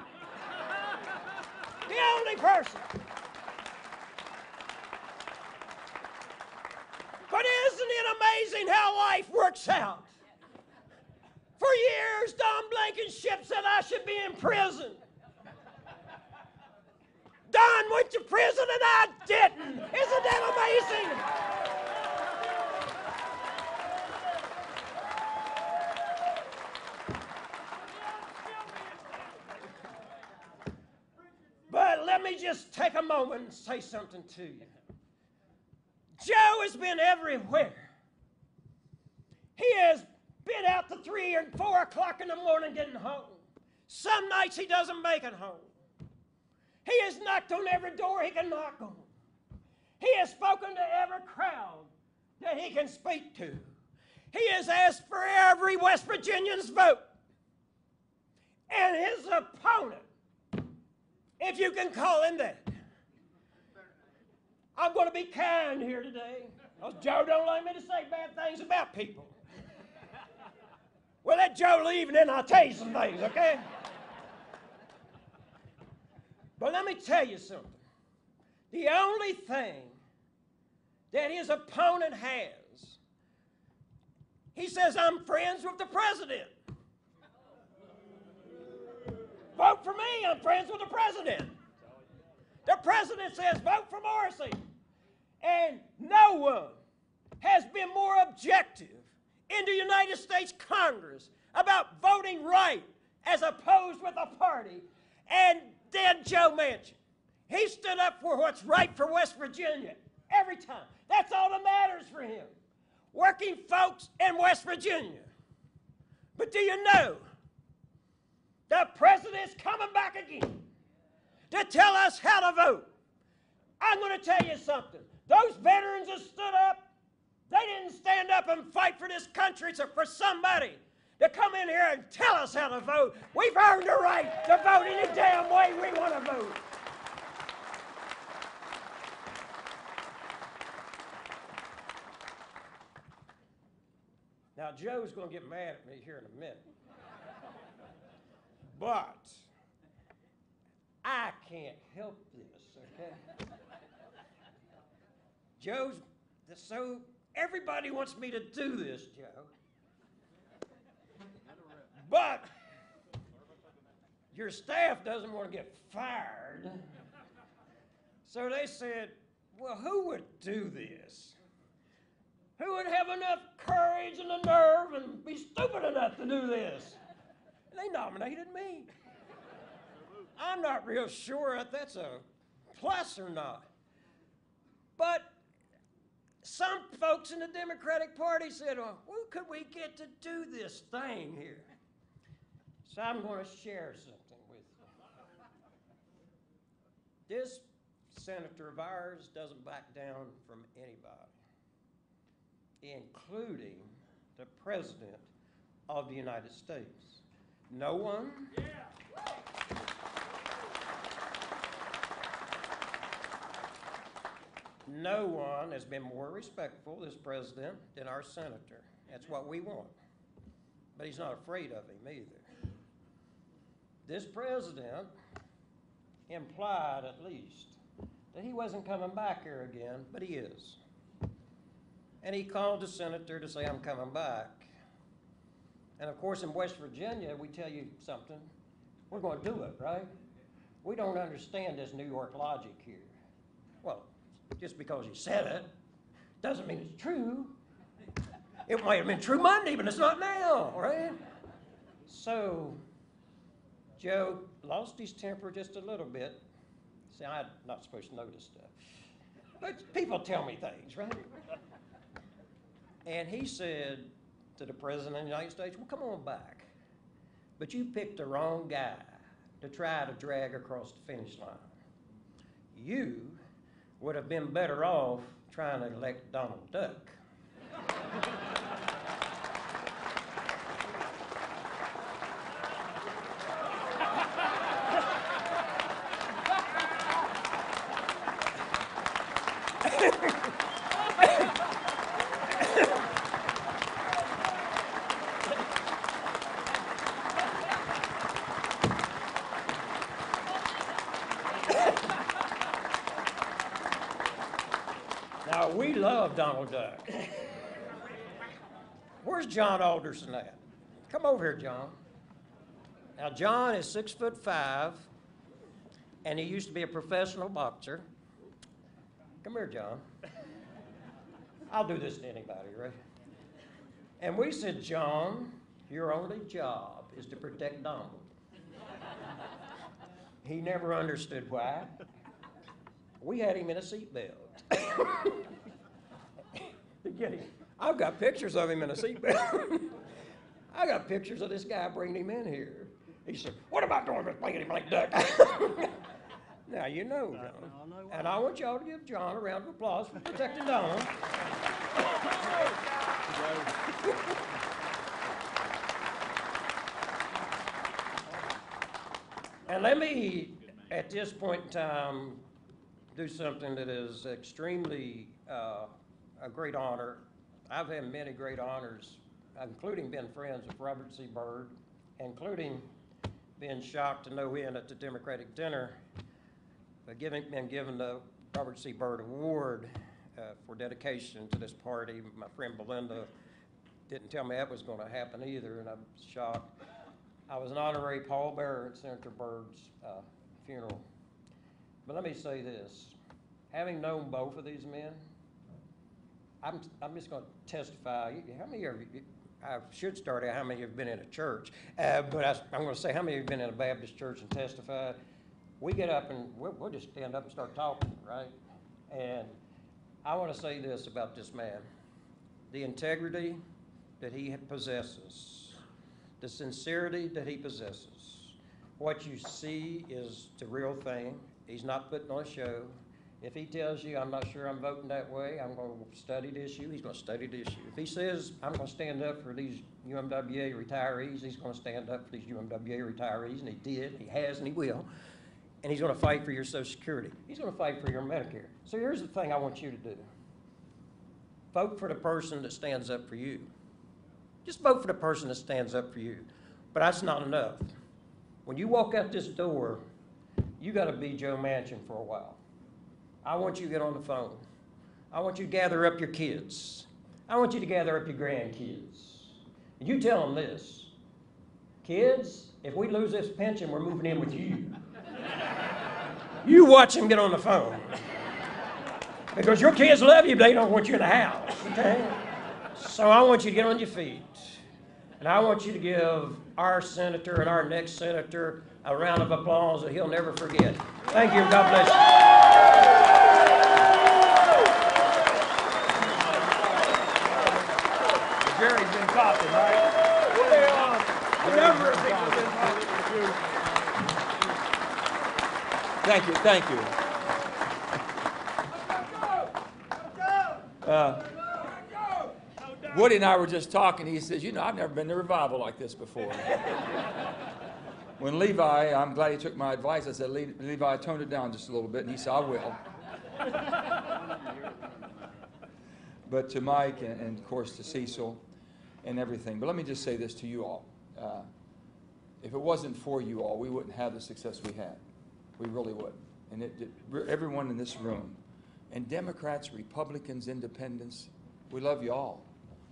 The only person. But isn't it amazing how life works out? For years, Don Blankenship said I should be in prison. Don went to prison and I didn't. Isn't that amazing? But let me just take a moment and say something to you. Joe has been everywhere. He has been out to 3 and 4 o'clock in the morning getting home. Some nights he doesn't make it home. He has knocked on every door he can knock on. He has spoken to every crowd that he can speak to. He has asked for every West Virginian's vote. And his opponent, if you can call him that. I'm going to be kind here today, because Joe don't like me to say bad things about people. Well, let Joe leave and then I'll tell you some things, okay? But let me tell you something. The only thing that his opponent has, he says, I'm friends with the president. Vote for me, I'm friends with the president. The president says, vote for Morrissey. And no one has been more objective in the United States Congress about voting right as opposed with a party and then Joe Manchin. He stood up for what's right for West Virginia every time. That's all that matters for him. Working folks in West Virginia. But do you know, the president's coming back again to tell us how to vote. I'm going to tell you something. Those veterans that stood up, they didn't stand up and fight for this country, so for somebody to come in here and tell us how to vote. We've earned the right to vote any damn way we want to vote. Now, Joe's going to get mad at me here in a minute. But I can't help this, okay? Joe's, so everybody wants me to do this, Joe. But your staff doesn't want to get fired. So they said, well, who would do this? Who would have enough courage and the nerve and be stupid enough to do this? And they nominated me. I'm not real sure if that's a plus or not. But some folks in the Democratic Party said, well, who could we get to do this thing here? So I'm going to share something with you. This senator of ours doesn't back down from anybody, including the President of the United States. No one. No one has been more respectful, this president, than our senator. That's what we want. But he's not afraid of him either. This president implied, at least, that he wasn't coming back here again, but he is. And he called the senator to say, I'm coming back. And of course, in West Virginia, we tell you something, we're going to do it, right? We don't understand this New York logic here. Well, just because he said it doesn't mean it's true. It might have been true Monday, but it's not now, right? So Joe lost his temper just a little bit. See, I'm not supposed to know this stuff. But people tell me things, right? And he said to the President of the United States, well, come on back. But you picked the wrong guy to try to drag across the finish line. You would have been better off trying to elect Donald Duck. Now, we love Donald Duck. Where's John Alderson at? Come over here, John. Now, John is 6'5", and he used to be a professional boxer. Come here, John. I'll do this to anybody, right? And we said, John, your only job is to protect Donald. He never understood why. We had him in a seatbelt. I've got pictures of him in a seatbelt. I got pictures of this guy bringing him in here. He said, what about doing this blankety blank duck? Now you know, John. And I want y'all to give John a round of applause for protecting Donald. And let me, at this point in time, do something that is extremely a great honor. I've had many great honors, including being friends with Robert C. Byrd, including being shocked to no end at the Democratic dinner, being given the Robert C. Byrd Award for dedication to this party. My friend Belinda didn't tell me that was going to happen either, and I'm shocked. I was an honorary pallbearer at Senator Byrd's funeral. But let me say this. Having known both of these men, I'm just going to testify. How many of you, I should start out how many of you have been in a church, but I'm going to say how many of you have been in a Baptist church and testified. We get up and we'll just stand up and start talking, right? And I want to say this about this man. The integrity that he possesses, the sincerity that he possesses. What you see is the real thing. He's not putting on a show. If he tells you, I'm not sure I'm voting that way, I'm going to study the issue, he's going to study the issue. If he says, I'm going to stand up for these UMWA retirees, he's going to stand up for these UMWA retirees, and he did, he has, and he will. And he's going to fight for your Social Security. He's going to fight for your Medicare. So here's the thing I want you to do. Vote for the person that stands up for you. Just vote for the person that stands up for you. But that's not enough. When you walk out this door, you got to be Joe Manchin for a while. I want you to get on the phone. I want you to gather up your kids. I want you to gather up your grandkids. And you tell them this. Kids, if we lose this pension, we're moving in with you. You watch them get on the phone. Because your kids love you, but they don't want you in the house, okay? So I want you to get on your feet. And I want you to give our senator and our next senator a round of applause that he'll never forget. Thank you, and God bless you. Jerry's been talking, right? A number of people have been talking. Thank you, thank you. Woody and I were just talking. He says, you know, I've never been to a revival like this before. When Levi, I'm glad he took my advice. I said, Levi, tone it down just a little bit. And he said, I will. But to Mike and of course to Cecil and everything. But let me just say this to you all. If it wasn't for you all, we wouldn't have the success we had. We really would. And everyone in this room, and Democrats, Republicans, Independents, we love you all.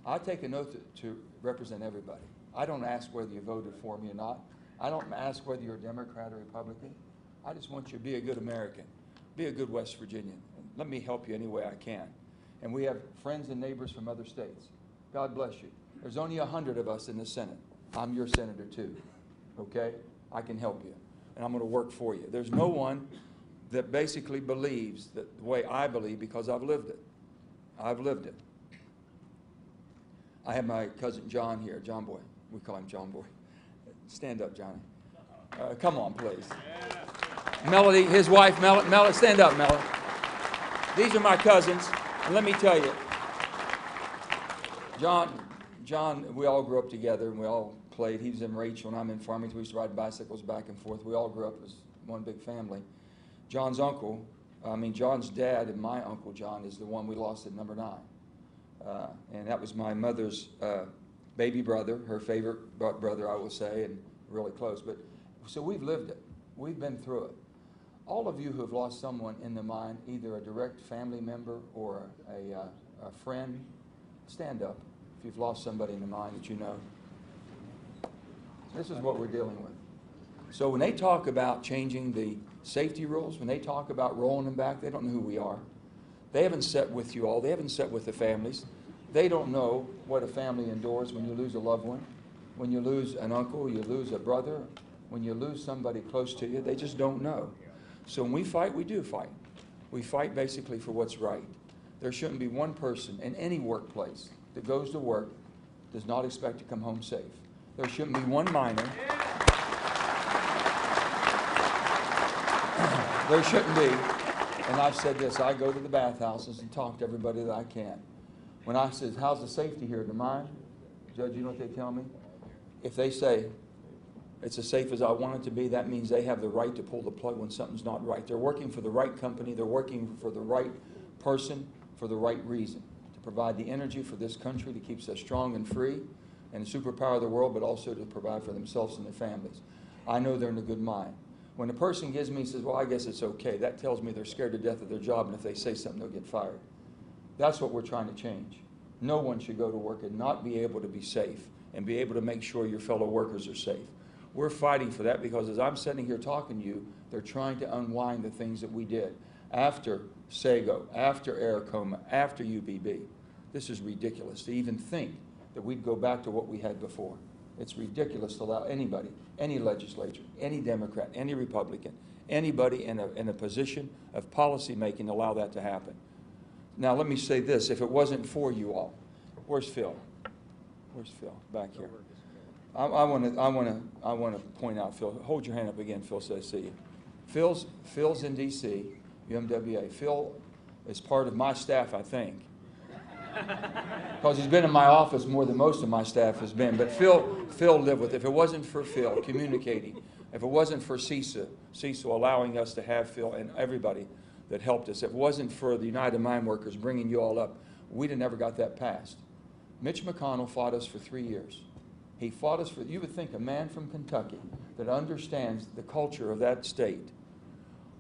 I take an oath to represent everybody. I don't ask whether you voted for me or not. I don't ask whether you're a Democrat or Republican. I just want you to be a good American, be a good West Virginian. And let me help you any way I can. And we have friends and neighbors from other states. God bless you. There's only 100 of us in the Senate. I'm your senator too, okay? I can help you, and I'm going to work for you. There's no one that basically believes that the way I believe because I've lived it. I've lived it. I have my cousin John here, John Boy. We call him John Boy. Stand up, Johnny. Come on, please. Melody, his wife, Melody, stand up, Melody. These are my cousins, and let me tell you, John, we all grew up together, and we all played. He was in Rachel, and I'm in Farmington. We used to ride bicycles back and forth. We all grew up as one big family. John's dad and my Uncle John is the one we lost at number 9. And that was my mother's baby brother, her favorite brother, I will say, and really close. But so we've lived it. We've been through it. All of you who have lost someone in the mine, either a direct family member or a friend, stand up if you've lost somebody in the mine that you know. This is what we're dealing with. So when they talk about changing the safety rules, when they talk about rolling them back, they don't know who we are. They haven't sat with you all. They haven't sat with the families. They don't know what a family endures when you lose a loved one, when you lose an uncle, you lose a brother, when you lose somebody close to you. They just don't know. So when we fight, we do fight. We fight basically for what's right. There shouldn't be one person in any workplace that goes to work does not expect to come home safe. There shouldn't be one miner. There shouldn't be. And I've said this, I go to the bathhouses and talk to everybody that I can. When I say, how's the safety here at the mine? Judge, you know what they tell me? If they say, it's as safe as I want it to be, that means they have the right to pull the plug when something's not right. They're working for the right company, they're working for the right person, for the right reason, to provide the energy for this country that keeps us strong and free, and a superpower of the world, but also to provide for themselves and their families. I know they're in a good mind. When a person gives me, says, well, I guess it's okay, that tells me they're scared to death of their job, and if they say something, they'll get fired. That's what we're trying to change. No one should go to work and not be able to be safe and be able to make sure your fellow workers are safe. We're fighting for that because as I'm sitting here talking to you, they're trying to unwind the things that we did after Sago, after Aracoma, after UBB. This is ridiculous to even think that we'd go back to what we had before. It's ridiculous to allow anybody, any legislature, any Democrat, any Republican, anybody in a position of policy making to allow that to happen. Now let me say this, if it wasn't for you all, where's Phil? Where's Phil? Back here. I want to point out, Phil, hold your hand up again, Phil, so I see you. Phil's in D.C., UMWA. Phil is part of my staff, I think, because he's been in my office more than most of my staff has been. But Phil lived with it. If it wasn't for Phil communicating, if it wasn't for CISA allowing us to have Phil and everybody that helped us, if it wasn't for the United Mine Workers bringing you all up, we'd have never got that passed. Mitch McConnell fought us for 3 years. He fought us for, you would think a man from Kentucky that understands the culture of that state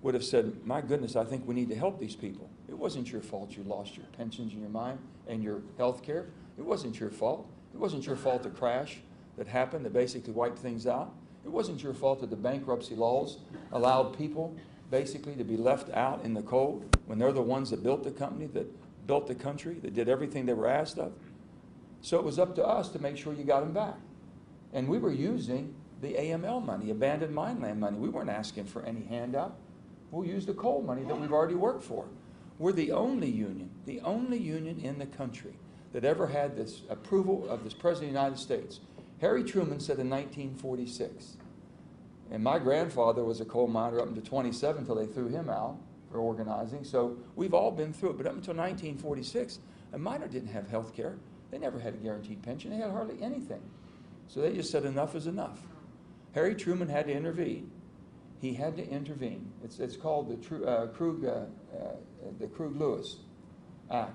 would have said, my goodness, I think we need to help these people. It wasn't your fault you lost your pensions and your mine and your health care. It wasn't your fault. It wasn't your fault the crash that happened that basically wiped things out. It wasn't your fault that the bankruptcy laws allowed people basically to be left out in the cold when they're the ones that built the company, that built the country, that did everything they were asked of. So it was up to us to make sure you got them back. And we were using the AML money, abandoned mine land money. We weren't asking for any handout. We'll use the coal money that we've already worked for. We're the only union in the country that ever had this approval of this President of the United States. Harry Truman said in 1946, and my grandfather was a coal miner up until 27 until they threw him out for organizing. So we've all been through it. But up until 1946, a miner didn't have health care. They never had a guaranteed pension. They had hardly anything. So they just said enough is enough. Harry Truman had to intervene. He had to intervene. It's called the Krug-Lewis Act.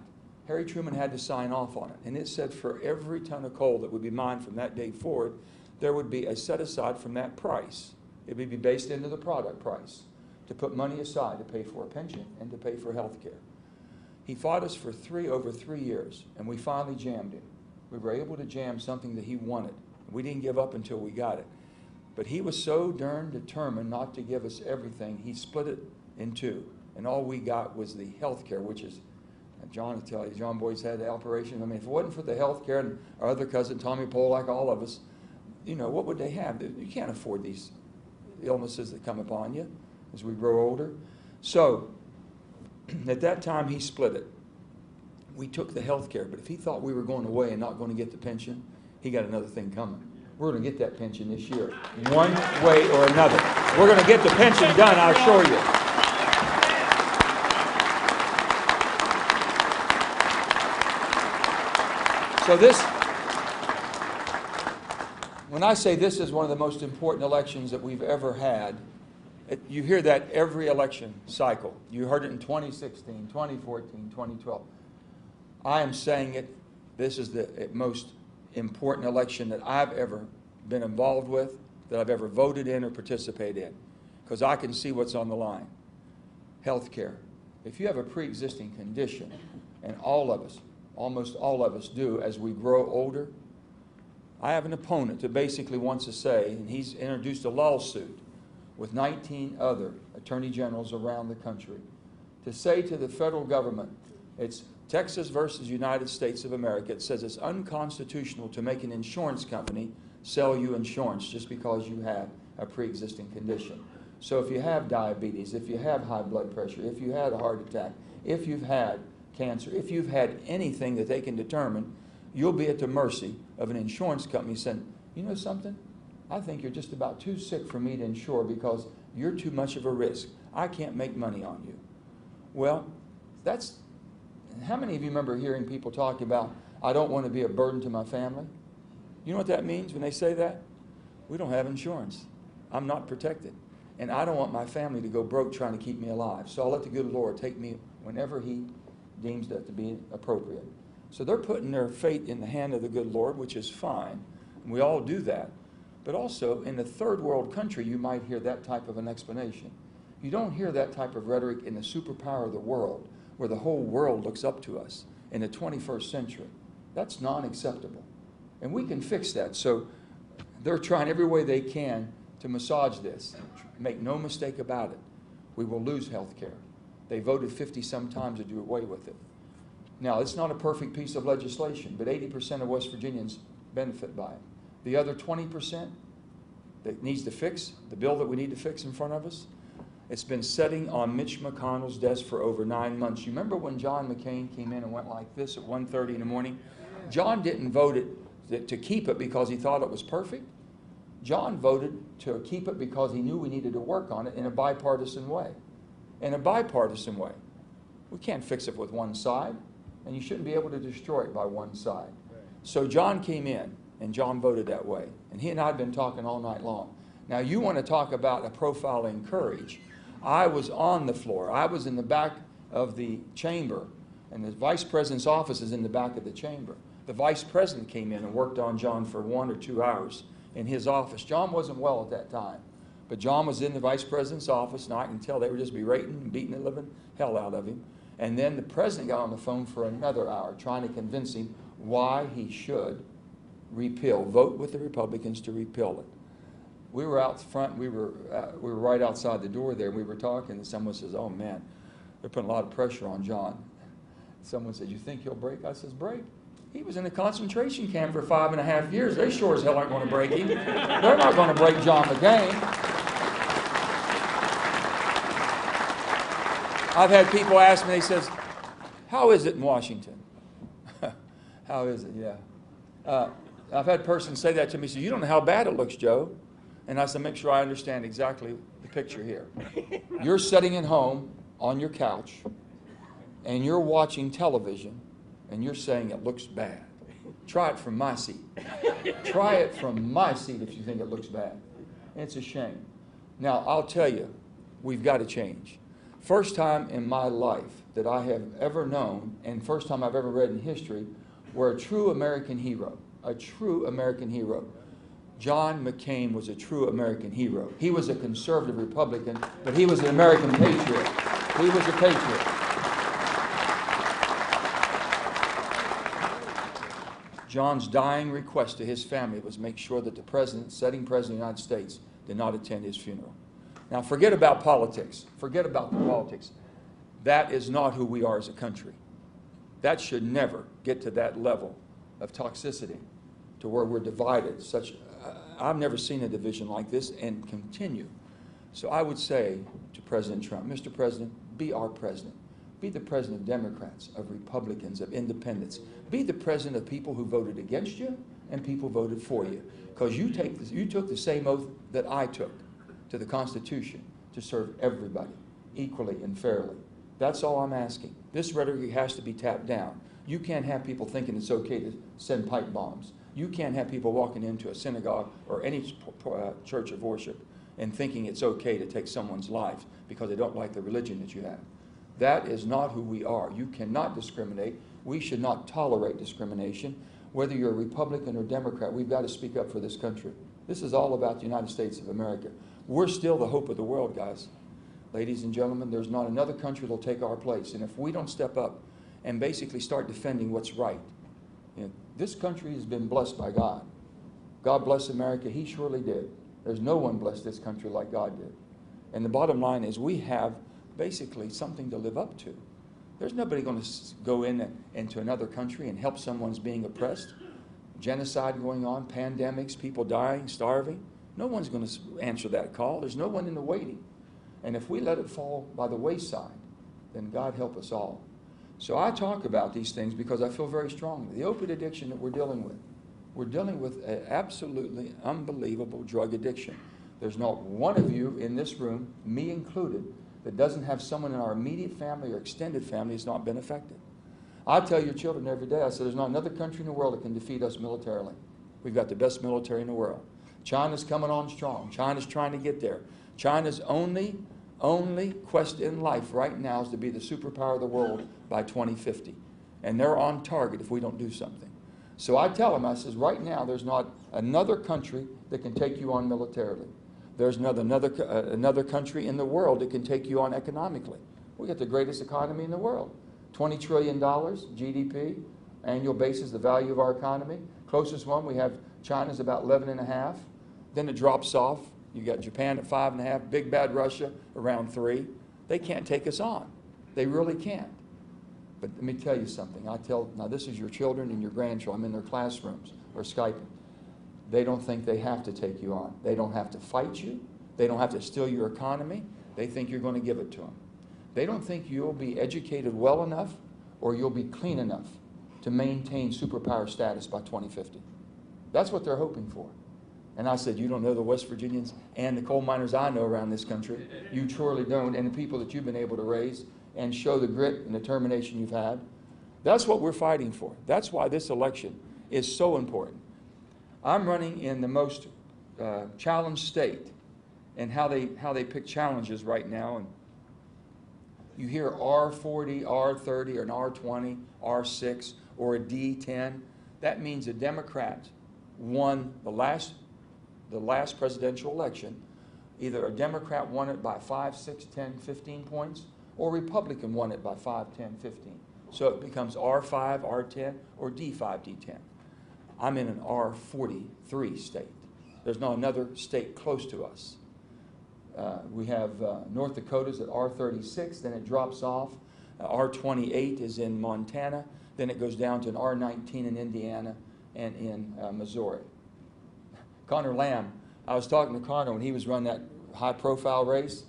Harry Truman had to sign off on it. And it said for every ton of coal that would be mined from that day forward, there would be a set aside from that price. It would be based into the product price to put money aside to pay for a pension and to pay for health care. He fought us for over 3 years, and we finally jammed him. We were able to jam something that he wanted. We didn't give up until we got it. But he was so darn determined not to give us everything, he split it in two. And all we got was the health care, which is, John will tell you, John Boyce had the operation. I mean, if it wasn't for the health care and our other cousin, Tommy Pohl, like all of us, you know, what would they have? You can't afford these illnesses that come upon you as we grow older. So, at that time, he split it. We took the health care, but if he thought we were going away and not going to get the pension, he got another thing coming. We're going to get that pension this year, one way or another. We're going to get the pension done, I assure you. So this, when I say this is one of the most important elections that we've ever had, you hear that every election cycle. You heard it in 2016, 2014, 2012. I am saying it, this is the most important election that I've ever been involved with, that I've ever voted in or participated in, because I can see what's on the line. Health care. If you have a pre-existing condition, and all of us, almost all of us do as we grow older. I have an opponent that basically wants to say, and he's introduced a lawsuit with 19 other attorney generals around the country, to say to the federal government, it's Texas versus United States of America. It says it's unconstitutional to make an insurance company sell you insurance just because you have a pre-existing condition. So if you have diabetes, if you have high blood pressure, if you had a heart attack, if you've had cancer, if you've had anything that they can determine, you'll be at the mercy of an insurance company saying, you know something? I think you're just about too sick for me to insure because you're too much of a risk. I can't make money on you. Well, how many of you remember hearing people talk about, I don't want to be a burden to my family? You know what that means when they say that? We don't have insurance. I'm not protected. And I don't want my family to go broke trying to keep me alive. So I'll let the good Lord take me whenever He deems that to be appropriate. So they're putting their fate in the hand of the good Lord, which is fine. And we all do that. But also, in a third world country, you might hear that type of an explanation. You don't hear that type of rhetoric in the superpower of the world, where the whole world looks up to us in the 21st century. That's non-acceptable. And we can fix that. So they're trying every way they can to massage this. Make no mistake about it. We will lose health care. They voted 50-some times to do away with it. Now, it's not a perfect piece of legislation, but 80% of West Virginians benefit by it. The other 20% that needs to fix, the bill that we need to fix in front of us, it's been sitting on Mitch McConnell's desk for over 9 months. You remember when John McCain came in and went like this at 1:30 in the morning? John didn't vote it to keep it because he thought it was perfect. John voted to keep it because he knew we needed to work on it in a bipartisan way. In a bipartisan way. We can't fix it with one side, and you shouldn't be able to destroy it by one side. So John came in, and John voted that way. And he and I have been talking all night long. Now, you want to talk about a profiling courage. I was on the floor. I was in the back of the chamber, and the vice president's office is in the back of the chamber. The vice president came in and worked on John for 1 or 2 hours in his office. John wasn't well at that time, but John was in the vice president's office, and I can tell they were just berating and beating the living hell out of him. And then the president got on the phone for another hour trying to convince him why he should vote with the Republicans to repeal it. We were out front, we were right outside the door there, and we were talking, and someone says, oh man, they're putting a lot of pressure on John. Someone said, you think he'll break? I says, break? He was in a concentration camp for 5.5 years. They sure as hell aren't going to break him. They're not going to break John McCain. I've had people ask me, they says, how is it in Washington? How is it? Yeah. I've had persons say that to me, say, you don't know how bad it looks, Joe. And I said, make sure I understand exactly the picture here. You're sitting at home on your couch, and you're watching television, and you're saying it looks bad. Try it from my seat. Try it from my seat if you think it looks bad. It's a shame. Now, I'll tell you, we've got to change. First time in my life that I have ever known, and first time I've ever read in history, where a true American hero, John McCain was a true American hero. He was a conservative Republican, but he was an American patriot. He was a patriot. John's dying request to his family was make sure that the president, sitting president of the United States, did not attend his funeral. Now, forget about politics. Forget about the politics. That is not who we are as a country. That should never get to that level of toxicity to where we're divided. I've never seen a division like this and continue. So I would say to President Trump, Mr. President, be our president. Be the president of Democrats, of Republicans, of independents. Be the president of people who voted against you and people voted for you. Because you took the same oath that I took to the Constitution to serve everybody equally and fairly. That's all I'm asking. This rhetoric has to be tapped down. You can't have people thinking it's okay to send pipe bombs. You can't have people walking into a synagogue or any church of worship and thinking it's okay to take someone's life because they don't like the religion that you have. That is not who we are. You cannot discriminate. We should not tolerate discrimination. Whether you're a Republican or Democrat, we've got to speak up for this country. This is all about the United States of America. We're still the hope of the world, guys. Ladies and gentlemen, there's not another country that'll take our place. And if we don't step up and basically start defending what's right. You know, this country has been blessed by God. God bless America. He surely did. There's no one blessed this country like God did. And the bottom line is we have basically something to live up to. There's nobody going to go into another country and help someone's being oppressed. Genocide going on, pandemics, people dying, starving. No one's going to answer that call. There's no one in the waiting. And if we let it fall by the wayside, then God help us all. So I talk about these things because I feel very strongly. The opiate addiction that we're dealing with an absolutely unbelievable drug addiction. There's not one of you in this room, me included, that doesn't have someone in our immediate family or extended family that's not been affected. I tell your children every day, I said, there's not another country in the world that can defeat us militarily. We've got the best military in the world. China's coming on strong. China's trying to get there. China's only quest in life right now is to be the superpower of the world by 2050. And they're on target if we don't do something. So I tell them, I says, right now there's not another country that can take you on militarily. There's another country in the world that can take you on economically. We got the greatest economy in the world. $20 trillion GDP, annual basis, the value of our economy. Closest one we have, China's about 11.5. Then it drops off. You got Japan at 5.5, big bad Russia around 3. They can't take us on. They really can't. But let me tell you something. Now this is your children and your grandchildren. I'm in their classrooms or Skyping. They don't think they have to take you on. They don't have to fight you. They don't have to steal your economy. They think you're going to give it to them. They don't think you'll be educated well enough or you'll be clean enough to maintain superpower status by 2050. That's what they're hoping for. And I said, you don't know the West Virginians and the coal miners I know around this country. You truly don't, and the people that you've been able to raise and show the grit and determination you've had. That's what we're fighting for. That's why this election is so important. I'm running in the most challenged state, and how they pick challenges right now. And you hear R40, R30, or an R20, R6, or a D10. That means a Democrat won the last presidential election. Either a Democrat won it by 5, 6, 10, 15 points, or a Republican won it by 5, 10, 15. So it becomes R5, R10, or D5, D10. I'm in an R43 state. There's not another state close to us. We have North Dakota's at R36, then it drops off. R28 is in Montana, then it goes down to an R19 in Indiana and in Missouri. Connor Lamb, I was talking to Connor when he was running that high-profile race,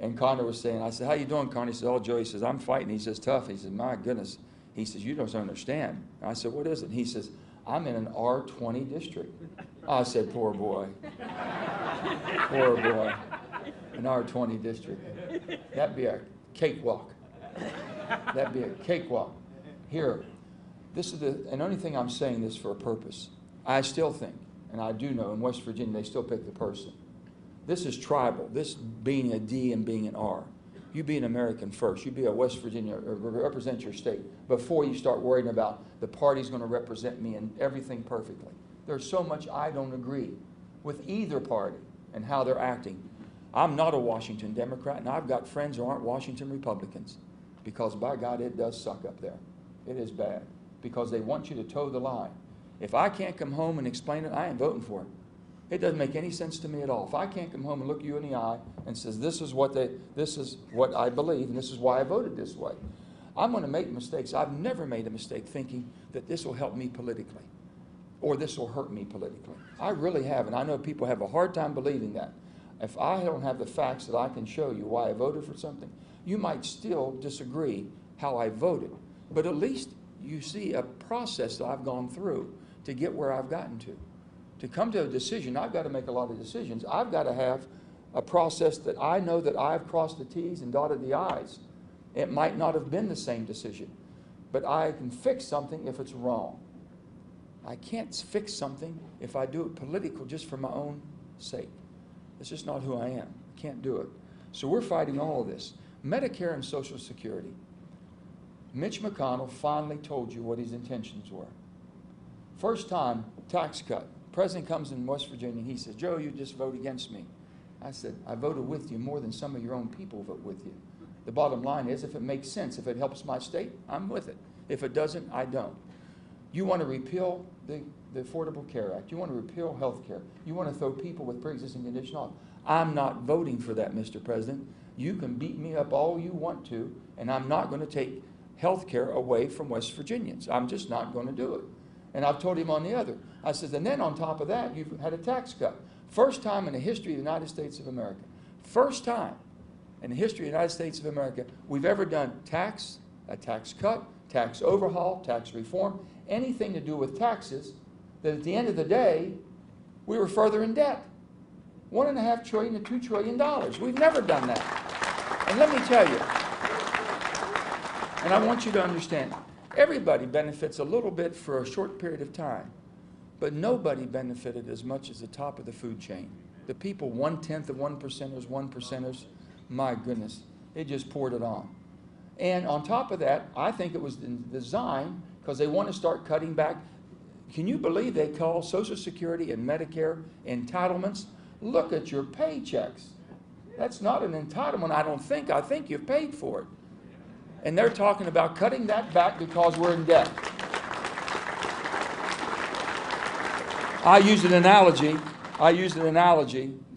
and Connor was saying, I said, how you doing, Connor? He said, oh, Joe, he says, I'm fighting. He says, tough. He says, my goodness. He says, you don't understand. And I said, what is it? And he says, I'm in an R20 district. I said, poor boy. Poor boy. An R20 district. That'd be a cakewalk. That'd be a cakewalk. Here, this is and the only thing I'm saying this for a purpose. I still think, and I do know in West Virginia, they still pick the person. This is tribal, this being a D and being an R. You be an American first. You be a West Virginia, or represent your state before you start worrying about the party's going to represent me and everything perfectly. There's so much I don't agree with either party and how they're acting. I'm not a Washington Democrat, and I've got friends who aren't Washington Republicans, because by God, it does suck up there. It is bad, because they want you to toe the line. If I can't come home and explain it, I ain't voting for it. It doesn't make any sense to me at all. If I can't come home and look you in the eye and says, this is what I believe, and this is why I voted this way, I'm going to make mistakes. I've never made a mistake thinking that this will help me politically or this will hurt me politically. I really haven't. I know people have a hard time believing that. If I don't have the facts that I can show you why I voted for something, you might still disagree how I voted. But at least you see a process that I've gone through to get where I've gotten to. To come to a decision, I've got to make a lot of decisions. I've got to have a process that I know that I've crossed the T's and dotted the I's. It might not have been the same decision, but I can fix something if it's wrong. I can't fix something if I do it political just for my own sake. It's just not who I am. I can't do it. So we're fighting all of this. Medicare and Social Security. Mitch McConnell finally told you what his intentions were. First time, tax cut. President comes in West Virginia and he says, Joe, you just vote against me. I said, I voted with you more than some of your own people vote with you. The bottom line is, if it makes sense, if it helps my state, I'm with it. If it doesn't, I don't. You want to repeal the Affordable Care Act. You want to repeal health care. You want to throw people with pre-existing conditions off. I'm not voting for that, Mr. President. You can beat me up all you want to, and I'm not going to take health care away from West Virginians. I'm just not going to do it. And I've told him on the other. I said, and then on top of that, you've had a tax cut. First time in the history of the United States of America, first time in the history of the United States of America, we've ever done a tax cut, tax overhaul, tax reform, anything to do with taxes, that at the end of the day, we were further in debt. $1.5 trillion to $2 trillion. We've never done that. And let me tell you, and I want you to understand, everybody benefits a little bit for a short period of time, but nobody benefited as much as the top of the food chain. The people, 1/10 of 1%ers, my goodness, they just poured it on. And on top of that, I think it was designed because they want to start cutting back. Can you believe they call Social Security and Medicare entitlements? Look at your paychecks. That's not an entitlement, I don't think. I think you've paid for it. And they're talking about cutting that back because we're in debt. I used an analogy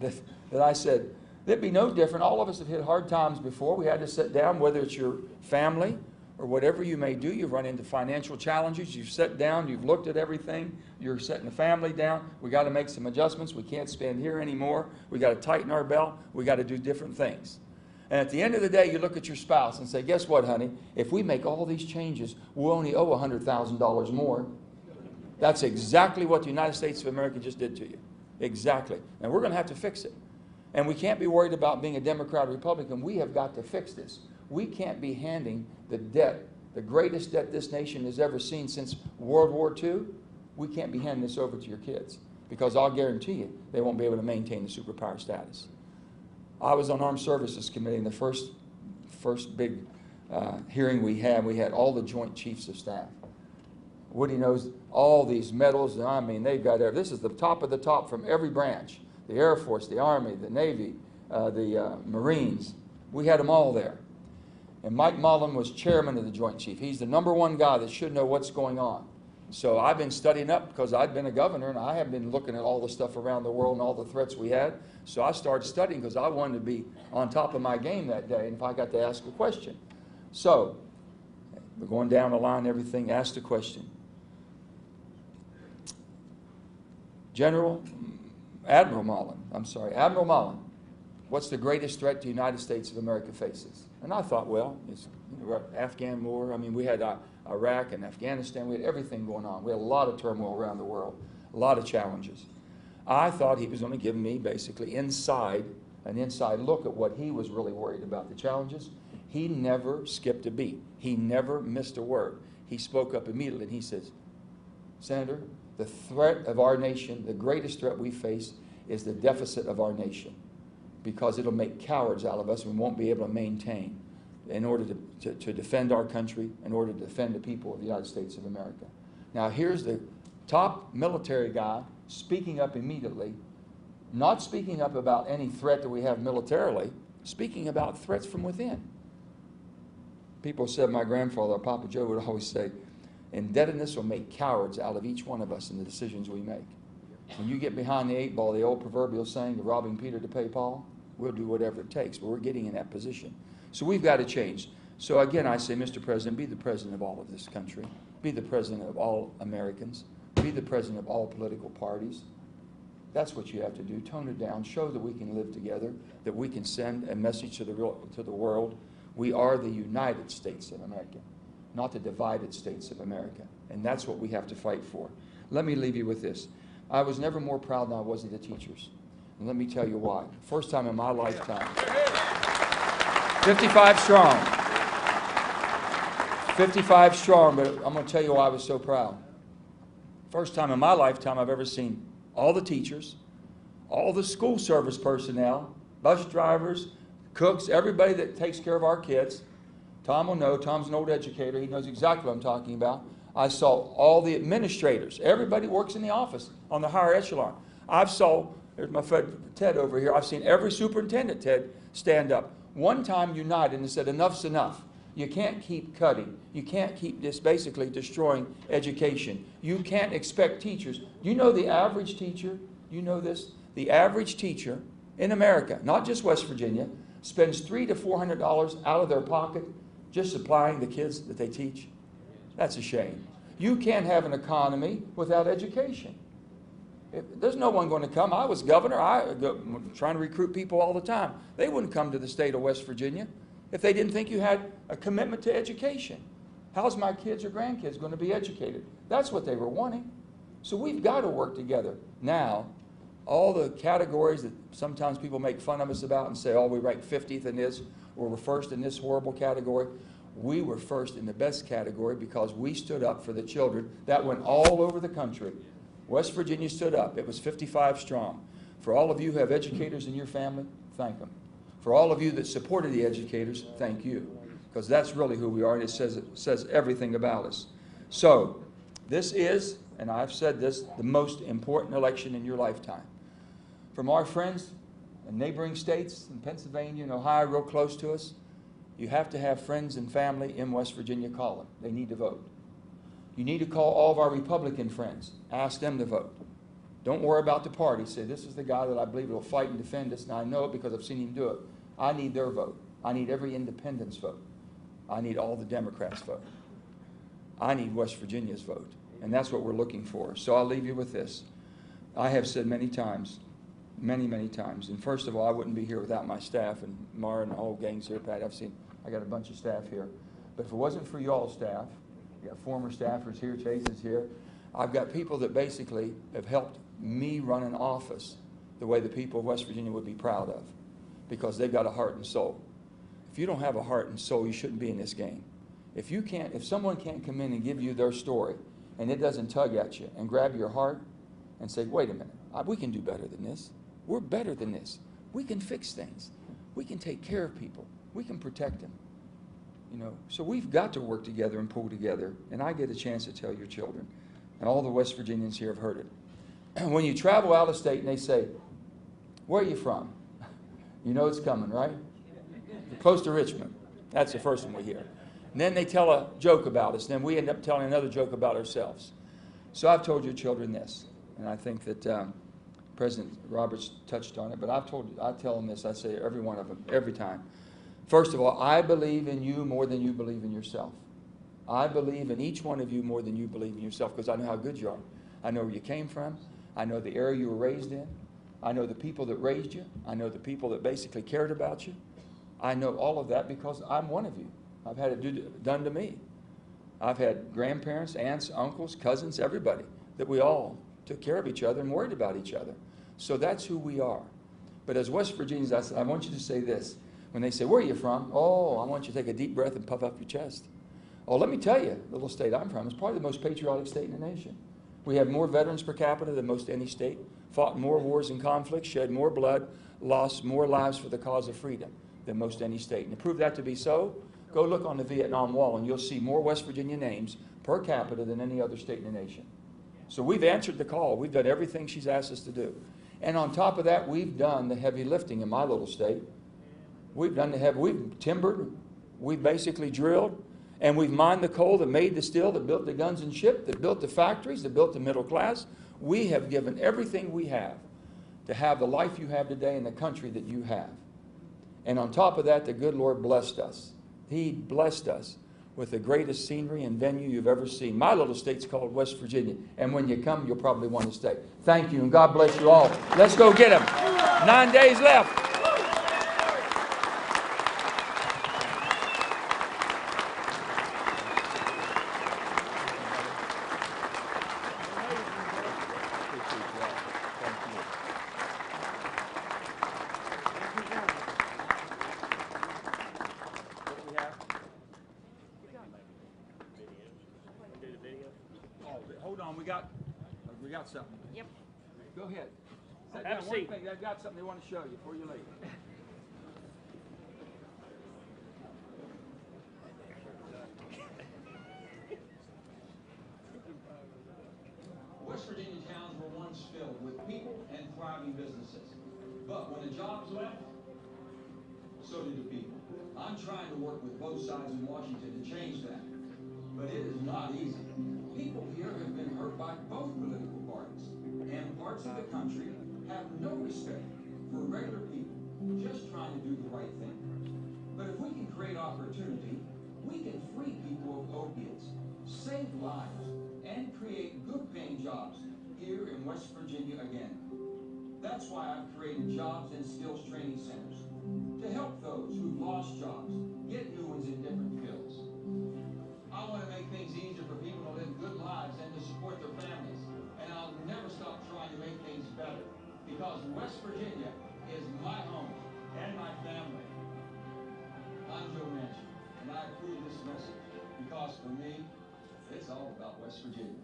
that I said, it'd be no different. All of us have hit hard times before. We had to sit down, whether it's your family or whatever you may do. You've run into financial challenges. You've sat down. You've looked at everything. You're setting the family down. We got to make some adjustments. We can't spend here anymore. We got to tighten our belt. We got to do different things. And at the end of the day, you look at your spouse and say, guess what, honey? If we make all these changes, we'll only owe $100,000 more. That's exactly what the United States of America just did to you. Exactly. And we're going to have to fix it. And we can't be worried about being a Democrat or Republican. We have got to fix this. We can't be handing the debt, the greatest debt this nation has ever seen since World War II. We can't be handing this over to your kids, because I'll guarantee you they won't be able to maintain the superpower status. I was on Armed Services Committee in the first big hearing we had all the Joint Chiefs of Staff. Woody knows all these medals. I mean, they've got everything. This is the top of the top from every branch. The Air Force, the Army, the Navy, the Marines. We had them all there. And Mike Mullen was chairman of the Joint Chief. He's the #1 guy that should know what's going on. So I've been studying up because I'd been a governor and I have been looking at all the stuff around the world and all the threats we had. So I started studying because I wanted to be on top of my game that day and if I got to ask a question. So we're going down the line, everything, asked a question. Admiral Mullen, what's the greatest threat the United States of America faces? And I thought, well, it's Afghan war. I mean, we had Iraq and Afghanistan. We had everything going on. We had a lot of turmoil around the world, a lot of challenges. I thought he was going to give me basically an inside look at what he was really worried about, the challenges. He never skipped a beat. He never missed a word. He spoke up immediately and he says, Senator, the threat of our nation, the greatest threat we face is the deficit of our nation, because it'll make cowards out of us and we won't be able to maintain in order to defend our country, in order to defend the people of the United States of America. Now here's the top military guy speaking up immediately, not speaking up about any threat that we have militarily, speaking about threats from within. People said, my grandfather, Papa Joe, would always say, indebtedness will make cowards out of each one of us in the decisions we make. When you get behind the 8 ball, the old proverbial saying of robbing Peter to pay Paul, we'll do whatever it takes, but we're getting in that position. So we've got to change. So again, I say, Mr. President, be the president of all of this country. Be the president of all Americans. Be the president of all political parties. That's what you have to do. Tone it down. Show that we can live together, that we can send a message to the world. We are the United States of America, not the divided states of America. And that's what we have to fight for. Let me leave you with this. I was never more proud than I was of the teachers. And let me tell you why. First time in my lifetime. 55 strong. 55 strong, but I'm going to tell you why I was so proud. First time in my lifetime I've ever seen all the teachers, all the school service personnel, bus drivers, cooks, everybody that takes care of our kids. Tom will know. Tom's an old educator. He knows exactly what I'm talking about. I saw all the administrators. Everybody works in the office on the higher echelon. There's my friend Ted over here. I've seen every superintendent, Ted, stand up. one time united and said, enough's enough. You can't keep cutting. You can't keep this basically destroying education. You can't expect teachers. You know the average teacher, you know this? The average teacher in America, not just West Virginia, spends $300 to $400 out of their pocket just supplying the kids that they teach. That's a shame. You can't have an economy without education. There's no one going to come. I was governor. I go, trying to recruit people all the time. They wouldn't come to the state of West Virginia if they didn't think you had a commitment to education. How's my kids or grandkids going to be educated? That's what they were wanting. So we've got to work together. Now, all the categories that sometimes people make fun of us about and say, oh, we ranked 50th in this, or we're first in this horrible category. We were first in the best category because we stood up for the children. That went all over the country. West Virginia stood up. It was 55 strong. For all of you who have educators in your family, thank them. For all of you that supported the educators, thank you. Because that's really who we are, and it says everything about us. So, this is, and I've said this, the most important election in your lifetime. From our friends in neighboring states, in Pennsylvania and Ohio, real close to us, you have to have friends and family in West Virginia call them. They need to vote. You need to call all of our Republican friends. Ask them to vote. Don't worry about the party. Say, this is the guy that I believe will fight and defend us, and I know it because I've seen him do it. I need their vote. I need every independent's vote. I need all the Democrats' vote. I need West Virginia's vote. And that's what we're looking for. So I'll leave you with this. I have said many times, many times, and first of all, I wouldn't be here without my staff, and Mara and the whole gang's here, Pat. I got a bunch of staff here. But if it wasn't for y'all staff, you got former staffers here, Chase is here. I've got people that basically have helped me run an office the way the people of West Virginia would be proud of, because they've got a heart and soul. If you don't have a heart and soul, you shouldn't be in this game. If someone can't come in and give you their story, and it doesn't tug at you and grab your heart and say, wait a minute, we can do better than this. We're better than this. We can fix things. We can take care of people. We can protect them. You know, so we've got to work together and pull together, and I get a chance to tell your children, and all the West Virginians here have heard it. When you travel out of state and they say, where are you from? You know it's coming, right? You're close to Richmond. That's the first one we hear. And then they tell a joke about us, and then we end up telling another joke about ourselves. So I've told your children this, and I think that President Roberts touched on it, but I tell them this, I say every one of them, every time. First of all, I believe in you more than you believe in yourself. I believe in each one of you more than you believe in yourself, because I know how good you are. I know where you came from. I know the area you were raised in. I know the people that raised you. I know the people that basically cared about you. I know all of that because I'm one of you. I've had it done to me. I've had grandparents, aunts, uncles, cousins, everybody, that we all took care of each other and worried about each other. So that's who we are. But as West Virginians, I want you to say this. When they say, where are you from? Oh, I want you to take a deep breath and puff up your chest. Oh, let me tell you, the little state I'm from is probably the most patriotic state in the nation. We have more veterans per capita than most any state, fought in more wars and conflicts, shed more blood, lost more lives for the cause of freedom than most any state. And to prove that to be so, go look on the Vietnam Wall and you'll see more West Virginia names per capita than any other state in the nation. So we've answered the call. We've done everything she's asked us to do. And on top of that, we've done the heavy lifting in my little state. We've timbered, we've basically drilled, and we've mined the coal that made the steel, that built the guns and ship, that built the factories, that built the middle class. We have given everything we have to have the life you have today in the country that you have. And on top of that, the good Lord blessed us. He blessed us with the greatest scenery and venue you've ever seen. My little state's called West Virginia, and when you come, you'll probably want to stay. Thank you, and God bless you all. Let's go get them. 9 days left. We got something. Yep. Go ahead. Have a seat. I've got something they want to show you before you leave. West Virginia towns were once filled with people and thriving businesses. But when the jobs left, so do the people. I'm trying to work with both sides in Washington to change that. But it is not easy. People here have been hurt by both political parties, and parts of the country have no respect for regular people just trying to do the right thing. But if we can create opportunity, we can free people of opiates, save lives, and create good-paying jobs here in West Virginia again. That's why I've created jobs and skills training centers to help those who've lost jobs get new ones in different fields. I want to make things easier for people to live good lives and to support their families. And I'll never stop trying to make things better, because West Virginia is my home and my family. I'm Joe Manchin, and I approve this message because for me, it's all about West Virginia.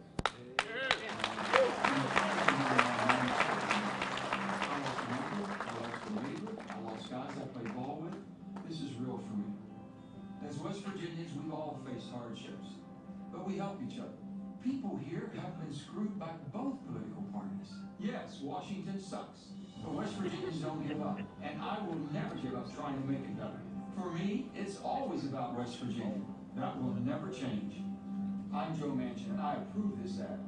I lost guys I play ball with. This is real for me. As West Virginians, we've all faced hardships, but we help each other. People here have been screwed by both political parties. Yes, Washington sucks, but West Virginians don't give up, and I will never give up trying to make it better. For me, it's always about West Virginia. That will never change. I'm Joe Manchin, and I approve this act.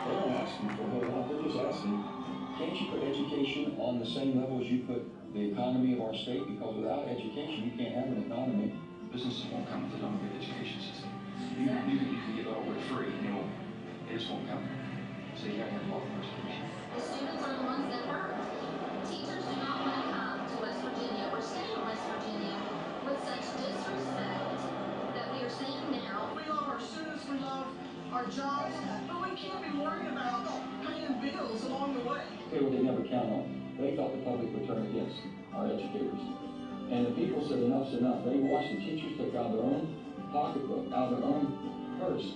They're not asking for a whole lot, they're just asking, can't you put education on the same level as you put the economy of our state? Because without education, you can't have an economy. Businesses won't come if they don't have a good education system. You can give over free, and it just won't come. So you gotta have both of those. The students are the ones that hurt. Teachers do not want to come to West Virginia or stay in West Virginia with such disrespect that we are seeing now. We love our students, we love our jobs, but we can't be worried about paying bills along the way. Say what they never count on. They thought the public would turn against our educators. And the people said enough's enough. They watched the teachers take out their own pocketbook, out of their own purse,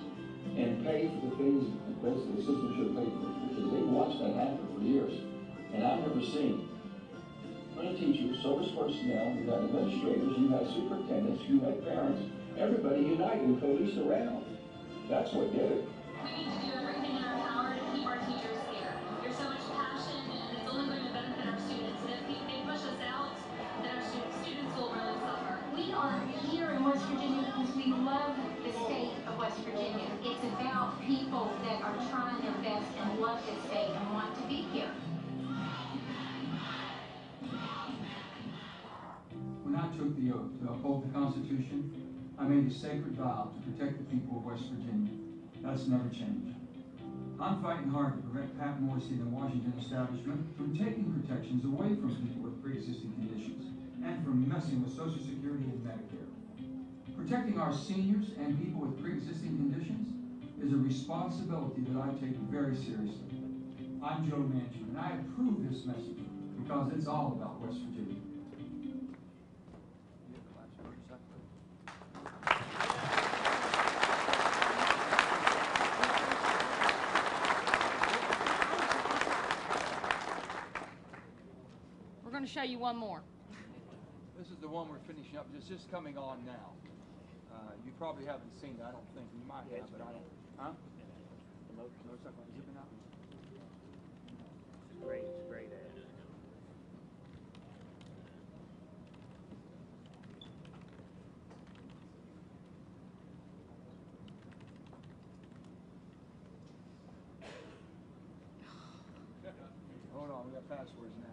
and pay for the things that the system should have paid for. Because they watched that happen for years. And I've never seen many teachers, service personnel, you had administrators, you had superintendents, you had parents, everybody united and coalesced around. That's what did it. We need to do everything in our power to keep our teachers here. There's so much passion, and it's only going to benefit our students. And if they push us out, then our students will really suffer. We are here in West Virginia because we love the state of West Virginia. It's about people that are trying their best and love this state and want to be here. When I took the oath to uphold the Constitution, I made a sacred vow to protect the people of West Virginia. That's never changed. I'm fighting hard to prevent Pat Morrissey and the Washington establishment from taking protections away from people with pre-existing conditions and from messing with Social Security and Medicare. Protecting our seniors and people with pre-existing conditions is a responsibility that I take very seriously. I'm Joe Manchin, and I approve this message because it's all about West Virginia. We're going to show you one more. This is the one we're finishing up. It's just coming on now. You probably haven't seen it, I don't think. You might have, but I don't. Huh? The motorcycle. Has it been out? It's a great ad. Hold on, we got passwords now.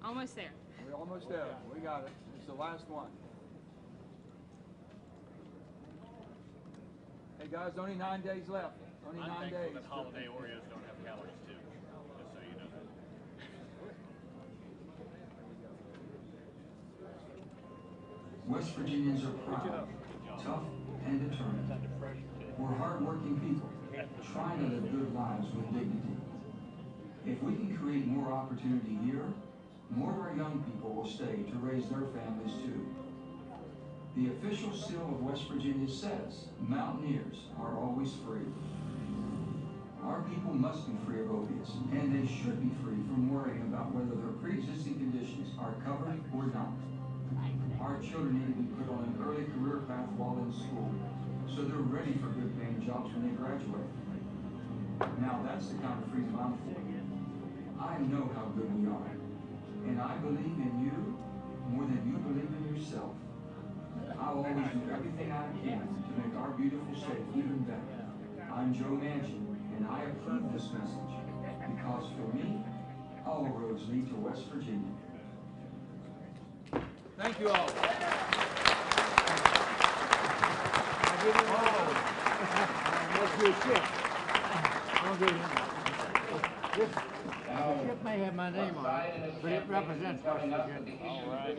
Almost there. We're almost there. We got it. It's the last one. Hey guys, only 9 days left. Only 9 days. That holiday Oreos don't have calories too, just so you know. West Virginians are proud, tough, and determined. We're hard-working people, trying to live good lives with dignity. If we can create more opportunity here, more of our young people will stay to raise their families too. The official seal of West Virginia says Mountaineers are always free. Our people must be free of opiates, and they should be free from worrying about whether their pre-existing conditions are covered or not. Our children need to be put on an early career path while in school, so they're ready for good paying jobs when they graduate. Now that's the kind of freedom I'm for. I know how good we are, and I believe in you more than you believe in yourself. I'll always do everything I can to make our beautiful state even better. I'm Joe Manchin, and I approve this message because for me, all roads lead to West Virginia. Thank you all. Let's do a ship. This ship may have my name on it, but it represents West Virginia. All right.